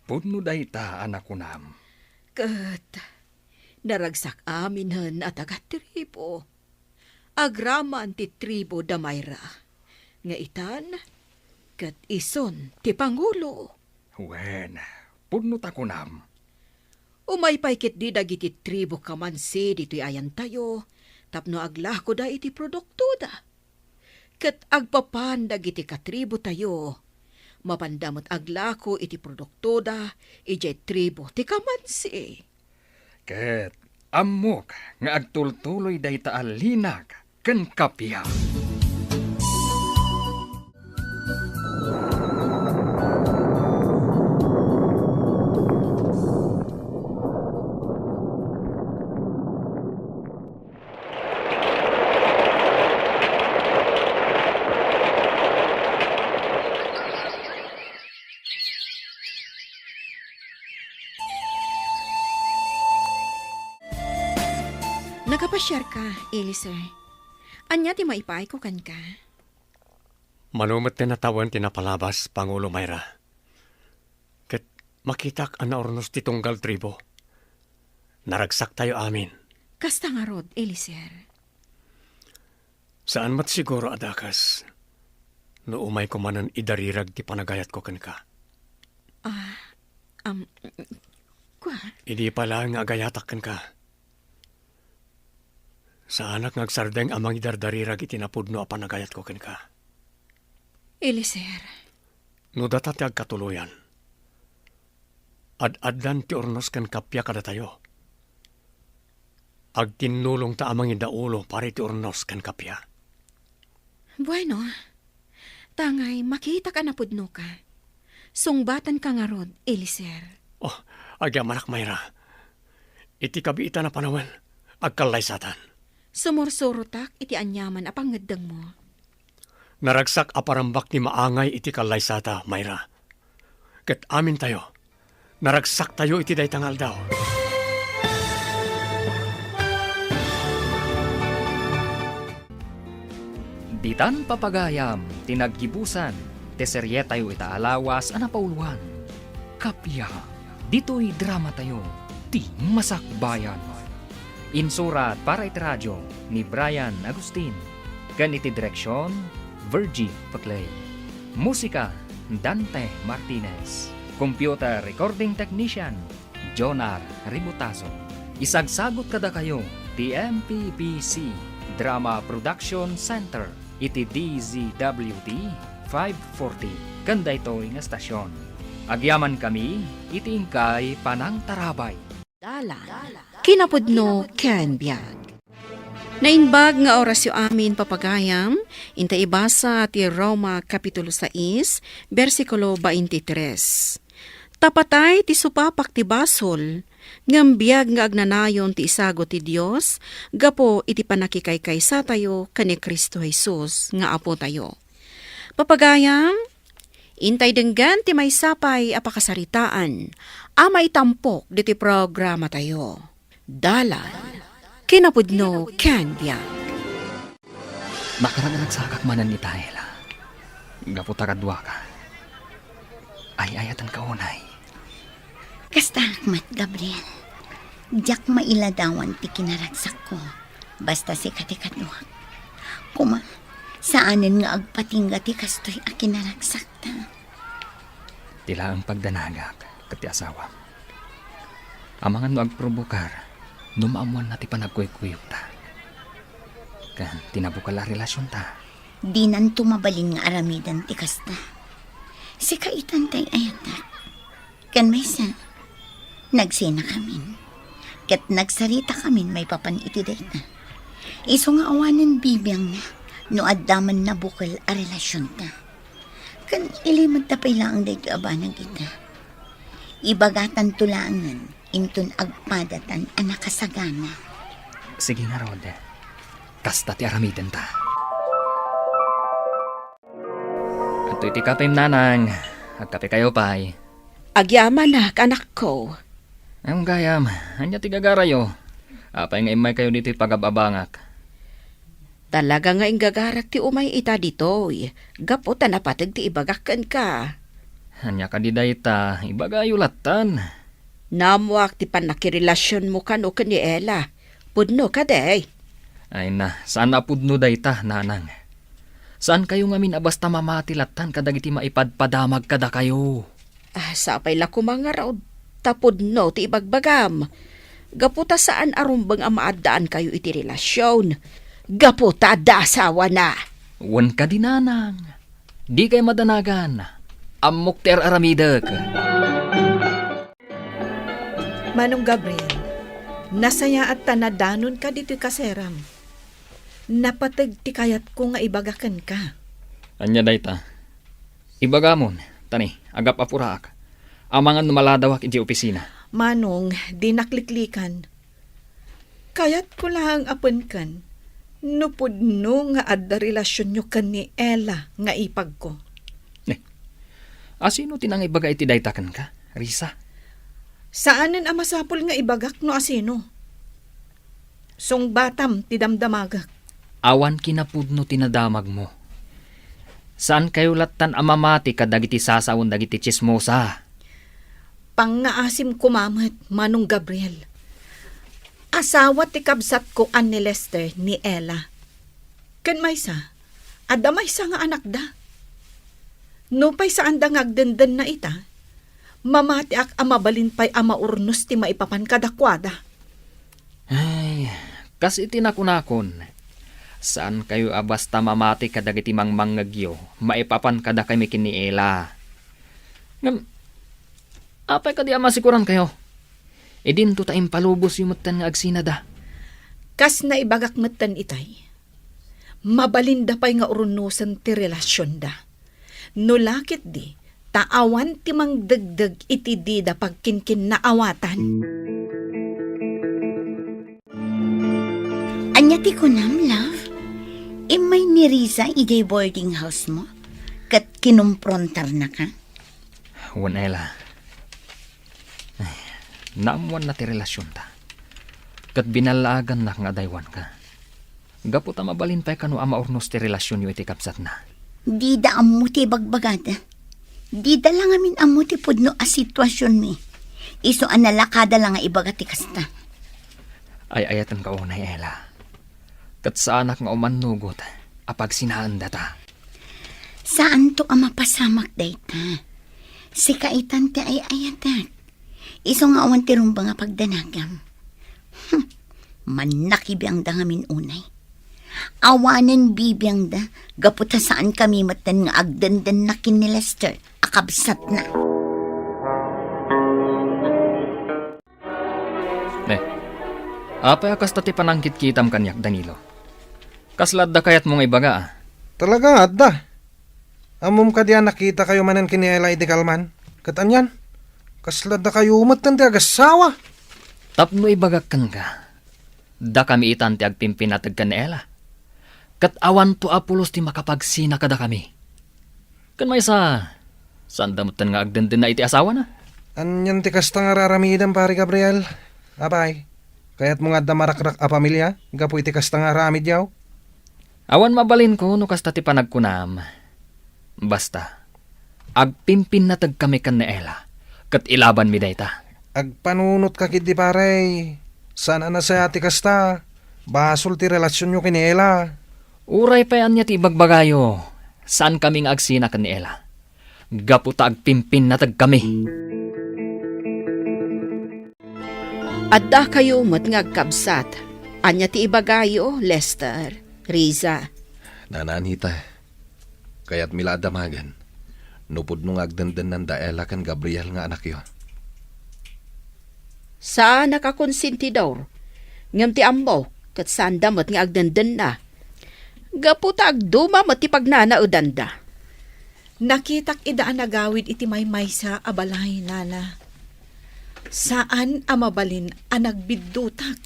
Pudno dayta, anak kunam. Kat, naragsak aminan at tribo. Agraman ti tribo da Myra. Nga itan, kat ison ti Pangulo. Wen, pudno ta kunam. Umay paikit di dagiti tribo kamansi dito'y ayan tayo. Tapno aglako da iti produkto da. Kat agpapan dagiti katribo tayo. Mapandamot aglako iti produkto da, ijay tribo ti kamansi. Ket amok nga agtultuloy dayta alinag ken kapya. Nagapasyar ka, Eliezer. Anya ti maipay ko kan ka. Manumat tinatawan tinapalabas, Pangulo Myra. Ket makitak an naornos ti tunggal tribo. Naragsak tayo amin. Kasta nga rod, Eliezer. Saan mat siguro adakas? No umay ko manan idarirag ti panagayat ko kan ka. Kwa? Idi pala nga agayatak kan ka. Sa anak ngagsardeng amang idardarirag itinapudno a panagayat ko kan ka. Eliezer. No data ti agkatuluyan. Ad-addan ti ornos kan kapya kada tayo. Agtinulong ta amang idaulo pari ti ornos kan kapya. Bueno, tangay makita ka na pudno ka. Sungbatan ka nga rod, Eliezer. Oh, agyamanak Myra. Iti kabiita na panawan, agkalay satan. Sumursurutak iti anyaman a pangaddang mo. Naragsak aparambak ni maangay iti kalay sata, Myra. Ket amin tayo. Naragsak tayo iti daytangal daw. Ditan papagayam, tinaggibusan, teserye tayo itaalawas, anapauluan. Kapya, dito'y drama tayo, ti masakbayan. Insurat para iti radyo ni Brian Agustin. Kan iti direksyon, Virgie Paclay. Musika, Dante Martinez. Computer recording technician, Jonar Ributazo. Isagsagot kada kayo, iti MPPC Drama Production Center iti DZWD 540 kanda ito nga stasyon. Agyaman kami iti ingkay Panang Tarabay. Kinapudno ken biag. Nainbag nga orasyo amin papagayam, inta ibasa ti Roma Kapitulo 6, versikulo 23. Tapatay ti supapak ti basol, ngam biag nga agnanayon ti isago ti Dios, gapo iti panakikaykay sa tayo kani Kristo Jesus nga apo tayo. Papagayam, intay denggan ti may sapay apakasaritaan, amay tampok diti programa tayo. Dalan, kinapudno ken biag. Nakaraganagsakak manan ni Tahela. Gaputa kadwa ka. Ay ayatan ka unay. Kasta Ahmad Gabriel, diyak mailadawan ti kinaragsak ko, basta si katikatuak. Kuma, saanin nga agpatingga ti kastoy a kinaragsak ta. Tila ang pagdanagak kati asawa. Amangan no agprobokar, numaamuan na ti panagkuy-kuyog ta. Kan tinabukal la relasyon ta. Di nan tumabalin nga aramidan ti kasta. Si kaitan tay ayatak. Kan may sa, nagsina kamin. Kat nagsarita kamin may papan iti dayta. Iso nga awanan bibiyang na, no addaman na bukal a relasyon ta. Kan ilimad tapay lang dayto abanag kita. Ibagatan tulangan, intun agpadatan a nakasagana. Sige nga Rod, kasta ti aramidan ta. At iti kapim nanang, agkape kayo pa'y. Agyaman na, anak ko. Ang gayam, anya ti gagarayo. Apay nga imay kayo dito pagababangak. Talaga nga ingagarak ti umay ita ditoy. Gapo ta napatag ti ibagakan ka. Anya ka di dayta, ibagayo latan. Namuak ti panakirelasyon mo kano ni Ella. Pudno ka day. Ay na, saan apudno dayta, nanang? Saan kayo ngamin abasta mamati latan kadagiti maipadpadamag kada kayo? Sapay la ko mga raw tapod no ti ibagbagam. Gaputa saan arumbang ang maadaan kayo iti relasyon. Gaputa da asawa na. Wan ka dinanang. Di kay madanagan. Amok ter aramidak. Manong Gabriel, nasaya at tanadanon ka dito kaseram. Napatag ti kayat ko nga ibagakan ka. Anya dayta. Ibagamon, tani, agap apuraak. Amangan numaladawak iti opisina. Manong, di nakliklikan. Kayat ko lang apan kan. Nupudno nga adda relasyon nyo kan ni Ella nga ipag ko. Asino tinang ibaga iti daytakan ka, Risa? Saanen ang masapol nga ibagak no asino? Song batam ti damdamagak. Awan kinapudno tinadamag mo. Saan kayo latan amamati kadagiti sasawon dagiti chismosa? Pangaasim kumamat, Manong Gabriel. Asawa ti kabsat ko an ni Lester ni Ella. Ken maysa, adda maysa nga anak da. No pay saan da ngagdenden na ita, mamati ak amabalin pay amaurnos ti maipapan kadakwada. Ay, kasi tinakunakon. Saan kayo abasta mamati kadagiti mangmanggagyo, maipapan kada kami kini Ella. Ngam, apay ka di amasikuran kayo. E din to taim palubos yung matan nga agsinada. Kas na ibagak matan itay, mabalinda pay nga urunusan ti relasyon da. No lakit di, taawan ti mangdagdag iti di da pagkinkin na awatan. Anya ti kunam, love? Imay ni Risa ijay boarding house mo? Kat kinumprontar na ka? Wan Ella. Naamuan na ti relasyon ta. Kat binalagan na nga daywan ka. Gapo ta mabalin pa'y kano ama urnos ti relasyon yu iti kapsat na. Di da amu ti bagbagada. Di da lang amin amu ti pudno a sitwasyon mi. Iso analakada lang nga ibaga ti kasta. Ay ayatan ka unay Ella. Kat sa anak nga umanugot, apag sinaan data. Saan to ang mapasamak dayta? Si kaitan ti ay ayatak. Iso nga awan ti rumba nga pagdanagam. Manakibiyang da ngamin unay. Awanan bibiyang da, gaputa saan kami matan nga agdandan na kin ni Lester, akabsat na. Apay akas tati panangkit kitam kanyak, Danilo. Kaslad da kayat mong ibaga ah. Talaga adda. Amom ka diyan nakita kayo manan kiniela idikalman. Katanyan. Kaslad da kayo umatan ti agasawa. Tapno ibagakan ka. Da kami itan ti agpimpin at agkanela. Kat awan to apulos ti makapagsina kada kami. Kan may saan damutan nga agdandin na iti asawa na? Anyan ti kasta nga raramidan pare Gabriel. Abay. Kaya't mo nga da marakrak a pamilya. Gapo iti kasta nga ramid yaw. Awan mabalin ko no kasta ti panagkunam. Basta, agpimpin na tag kami kan naela. Kat ilaban mi dayta. Agpanunot ka kiti pare. Sana na sa ati kasta. Basol ti relasyon nyo kiniela. Uray pa yan niya ti ibagbagayo. Saan kaming agsina kan niela? Gaputa agpimpin na tag kami. Adda kayo mo't ngagkabsat. Anya ti ibagayo, Lester, Riza. Nananita, kaya't miladamagan. Nupod nung agdandan ng daela kan Gabriel nga anak yun. Saan nakakonsinti daw? Ngam ti ammo, kat saan damot nga agdandan na. Gaputa agduma mo't ti pagnanaudanda. Nakitak idaan nagawid iti maymay sa abalay, nana. Saan amabalin ang nagbiddutak?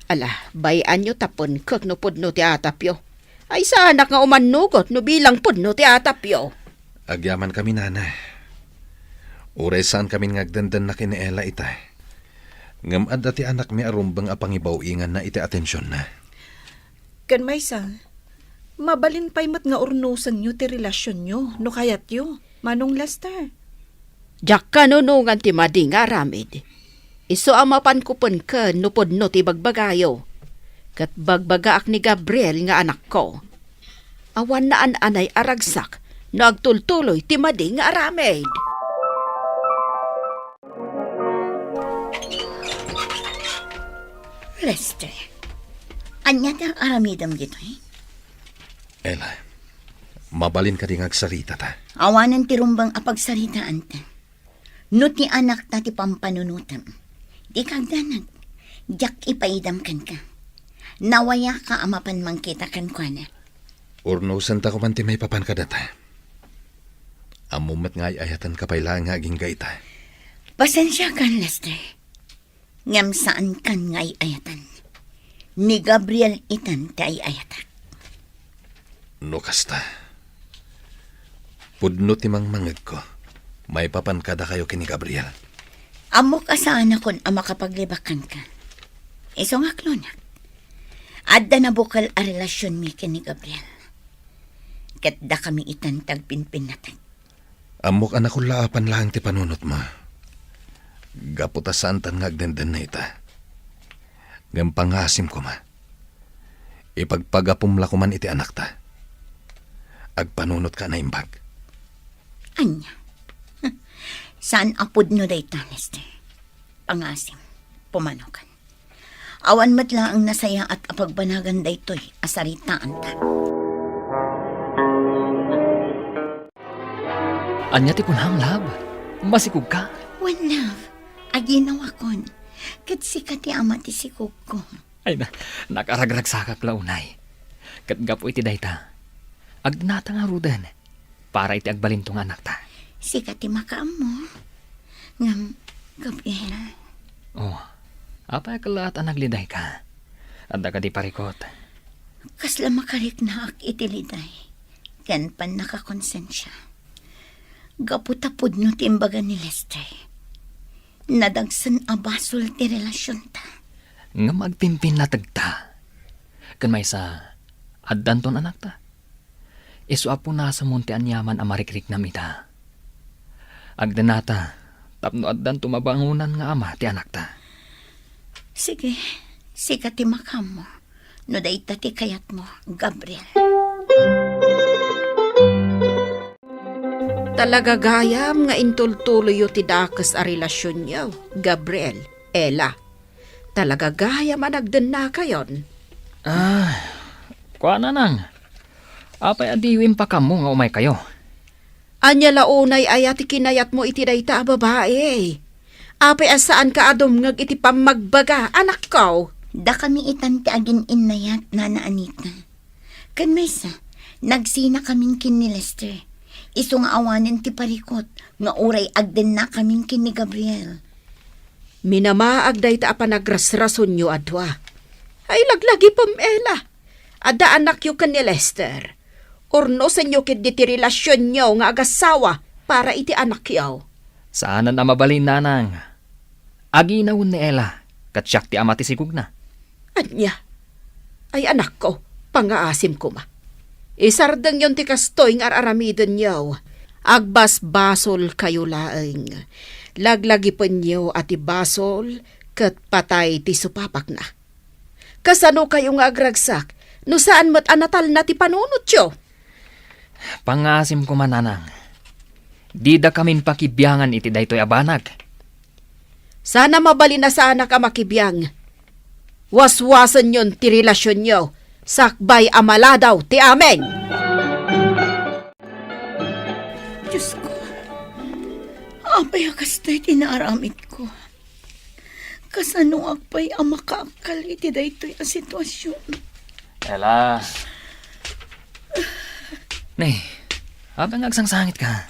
Ala, bayan nyo tapon kak no pudno ti atapyo. Ay saanak nga umanugot no bilang pudno ti atapyo. Agyaman kami, nana. Uray saan kami ngagdandan na kiniela itay. Ngam adda ti anak mi arumbang apangibaw ingan na iti atensyon na. Kan may mabalin pa'y mat nga urnusan nyo ti relasyon nyo, no kayat yo, Manong Lester. Jak kanunungan ti madi nga aramid. Iso amapan kupon ka nupod no ti bagbagayo. Kat bagbagaak ni Gabriel nga anak ko. Awan na anay aragsak no agtultuloy ti madi nga aramid. Lester, anya ti aramidam dito eh? Ela, mabalin ka di ngagsarita ta. Awanan ti rumbang apagsaritaan ta. No ti anak ta ti pampanunutam. Di kagdanag. Jak ipaidam kan ka. Nawaya ka amapan mangkita kan kwa na. Urnusan ta ko man ti may papan ka data. Amumat nga ayatan ka paila nga aging gaita. Pasensya kan, Lester. Ngam saan kan nga ayatan. Ni Gabriel itan ti ayatan. No kasta. Pudno ti mang mangag ko. May papan kada kayo kini Gabriel. Amo ka saan akon ang makapaglibakan ka. Iso nga klonak. Adda na bukal a relasyon mi kini Gabriel. Kat da kami itan tagpinpin natin. Amok anak ko laapan lang ti panunot mo. Gaputa saan tan ngagdandan na ita. Ngam pangasim ko ma. Ipagpagapumla ko man iti anak ta. Agpanunot ka na imbag. Anya? Saan apod no dayta, Lester? Pangasim, pumanukan. Awan matla ang nasaya at apagbanagan daytoy asaritaan ta. Anya ti kunhang lab. Masikog ka. When love, aginawa kon. Kat sika ti ama ti sikog ko. Ay na, nakaragragsakak launay. Kat gapo iti dayta. Agnata nga rudan. Para iti agbalintong anak ta. Sika ti makaam mo. Ngam, Gabriel. Oh, apay kalat ang nagliday ka. Anda ka di parikot. Kasla makarik na ak itiliday. Ken pan nakakonsensya. Gaputapod no ti imbaga ni Lester. Nadagsan abasol ti relasyon ta. Nga magpimpin na tagta. Kan may sa addanton anak ta. Isu apo na sa monte anyaman amarikrik na mita. Agdanata, tapno addan tumabangunan nga ama ti anak ta. Sige, sika ti makam mo. No dayta ti kayat mo, Gabriel. Talaga gayam nga intultuloy ti dakas a relasyon niyo, Gabriel, Ella. Talaga gaya managdan na kayon. Kuha na nang. Apay adiwin pa kamo nga umay kayo. Anya launay ayat kinayat mo iti dayta a babae. Apay asaan ka adom ngag iti pamagbaga, anak ko. Da kami itan ti agin inayat, Nana Anita. Kan maysa, nagsina kaming kin ni Lester. Iso nga awanen ti parikot, nga uray agden na kaming kin ni Gabriel. Minamaag dayta a panagrasrason nyo adwa. Ay laglagi Ela. Ada anak yu kan ni Lester. Orno sa inyo kit di ti relasyon nyo nga agasawa para iti anak yaw. Saan na mabalin nanang? Aginawon ni Ella, kat siyak ti ama ti sigug na. Anya? Ay anak ko, pangaasim ko ma. Isardang yon ti kastoy ng araramidon nyo. Agbas basol kayo laeng. Laglagi pa nyo at basol kat patay ti supapak na. Kasano kayo nga agragsak? No saan mo't anatal na ti panunot yo? Pangasim ko mananang. Di da kamin pakibiyangan iti daytoy abanag. Sana mabalin na sana ka makibiyang. Waswasan yon ti relasyon nyo. Sakbay amaladaw ti ameng. Diyos ko, apay akastay tinaramit ko. Kasano akpay ang makaakal iti daytoy ang sitwasyon. Ella. Nay, abang agsangsangit ka.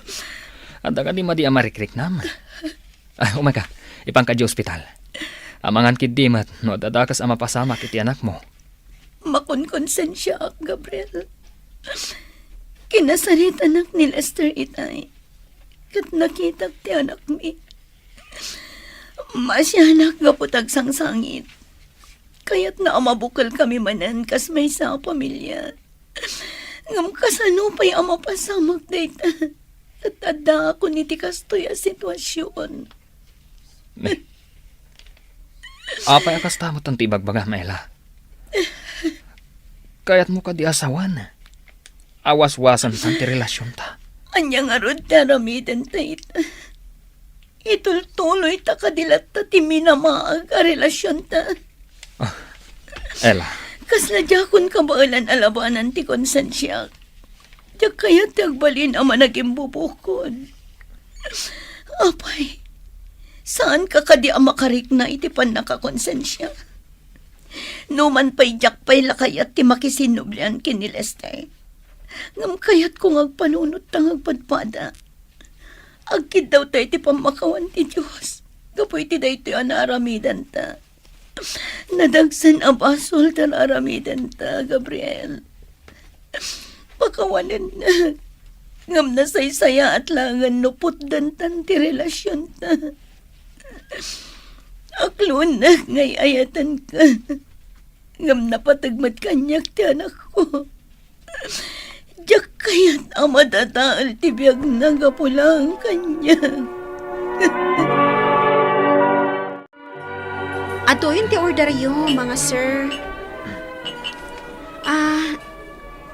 Anda ka di madi amarikrik nam. Umaga, ipang ka di ospital. Amangan kidimat, no dadakas ang mapasamak iti anak mo. Makonkonsensya ak, Gabriel. Kinasarit anak ni Lester itay. Kat nakita ti anak mi. Masyanak gaputag sangsangit. Kaya't na amabukal kami manan kas may sa pamilya. Ngam kasano pa'y amapasamag dayta. At ada ako ni ti kastoy a sitwasyon. Apay akas tamot ang tibagbaga, Mela. Kaya't mo ka di asawan. Awas-wasan sa ti relasyon ta. Anya nga rod taramidan tayta. Itultuloy ta kadilat ta ti minamaag a relasyon ta. Ella. Kas nadyakon kabaalan alabanan ti konsensya. Diyak kaya tagbalin ama naging bubukod. Apay, saan ka kadi ang makarik na iti pan nakakonsensya? Numan pa'y diyak pa'y lakayat ti makisinublian kin ni Lester. Ngam kayat kung agpanunot tang agpadpada. Agkid daw tayo ti pamakawan ti Diyos. Kapoy ti dahi ti anaramidan ta. Nadagsan ang basol tan aramidan ta, Gabriel. Pakawanan na. Ngam na saysaya at langan nupot dantan ti relasyon ta. Aklon na ngay ayatan ka. Ngam napatagmat kanyak ti anak ko. Diyak kaya't amadataal ti biyag nagapulang kanyak. Atuhin ti order yung mga sir.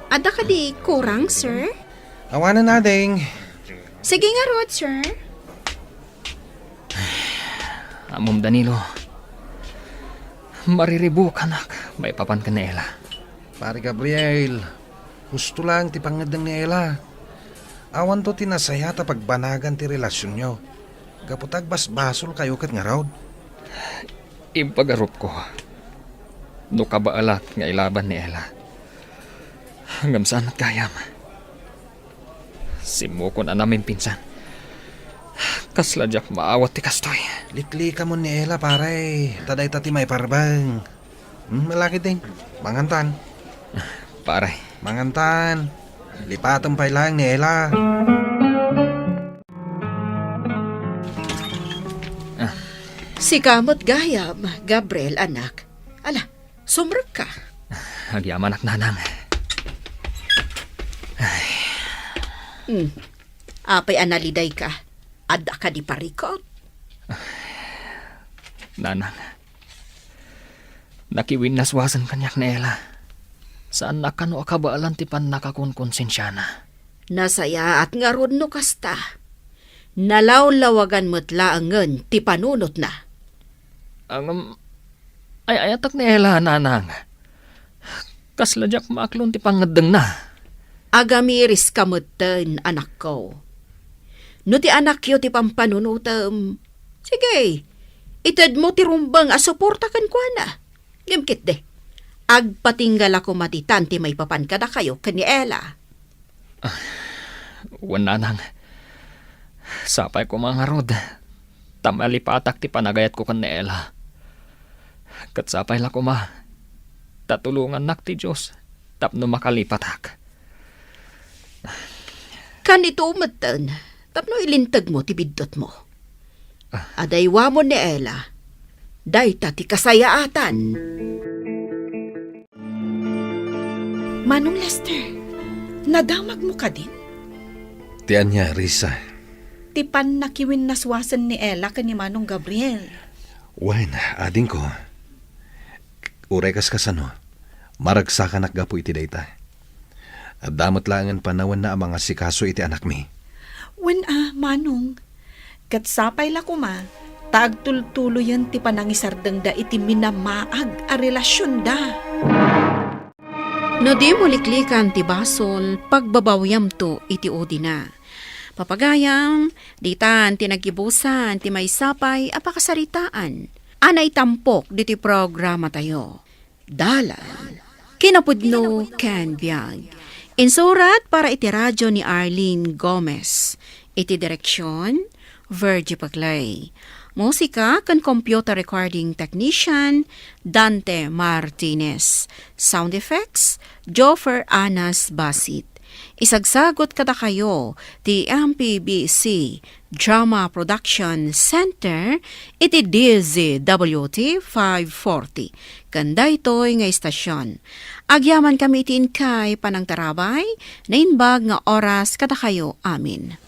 Ada ka di kurang, sir? Awanan na, ding. Sige nga, Rod, sir. Amom Danilo. Mariribo ka, nak. May papan ka na Ella. Pare Gabriel, gusto lang ti pangadang ni Ella. Awan to tinasaya ta pagbanagan ti relasyon nyo. Kaputag basbasol kayo kat nga raw. Impagarup ko. No kabaalat nga ilaban ni Ella. Hanggang saan at kayam. Simuko na namin pinsan. Kasladyak maawat ti kastoy. Likli ka mo ni Ella, pare. Taday tati may parbang. Malaki din. Mangantan. Pare. Mangantan. Lipatan pa lang ni Ella. Si kamot gayam, Gabriel anak. Ala, sumrag ka. Agyaman ak nanang. Apay analiday ka. Adda ka di parikot. Nanang. Nakiwinaswasan kanyak na Ella. Saan na kano akabaalan ti pan nakakunkonsensya na. Nasaya at nga ron no kasta. Nalawlawagan mo't laangan ti panunot na. Ay ayatak ni Ela, nanang. Kasladyak maaklon ti pangadeng na. Agamiris kamutan, anak ko. No ti anak yo ti pampanunutam. Sige, itad mo ti rumbang asuportakan ko na. Gimkit de. Agpatinggal ako matitan ti may papan kada kayo kani Ela. Nanang. Sapay ko mga rod. Tamalipatak ti panagayat ko kan ni Ela. Katsapay la ko ma. Tatulungan nak ti Diyos. Tapno makalipatak. Kanito umatan, tapno ilintag mo ti bidot mo. Adaywa mo ni Ela, dayta ti kasayaatan. Manong Lester, nadamag mo ka din? Tiyan niya, Risa. Tipan nakiwin naswasan ni Ella ka ni Manong Gabriel. Wen, ading ko. Urekas kasano. Maragsakan gapo iti dayta. At damot langan panawan na ang mga sikaso iti anak mi. Wen Manong, katsapay la kuma, tagtultuloyan ti panangisardeng da iti minamaag a relasyon da. No di mo liklikan ti basol, pagbabawyam to iti odina. Papagayam, ditan ti nagibusan, ti may sapay, apakasaritaan. Anay tampok diti programa tayo. Dalan, kinapudno ken biag. Insurat para iti radyo ni Arlene Gomez. Iti direksyon, Virgie Paglay. Musika kan computer recording technician, Dante Martinez. Sound effects, Joffer Anas Basit. Isagsagot kada kayo, ti MPBC Drama Production Center, iti DZWT 540. Kanda ito'y nga istasyon. Agyaman kami itin kay panang tarabay, na inbag nga oras kada kayo amin.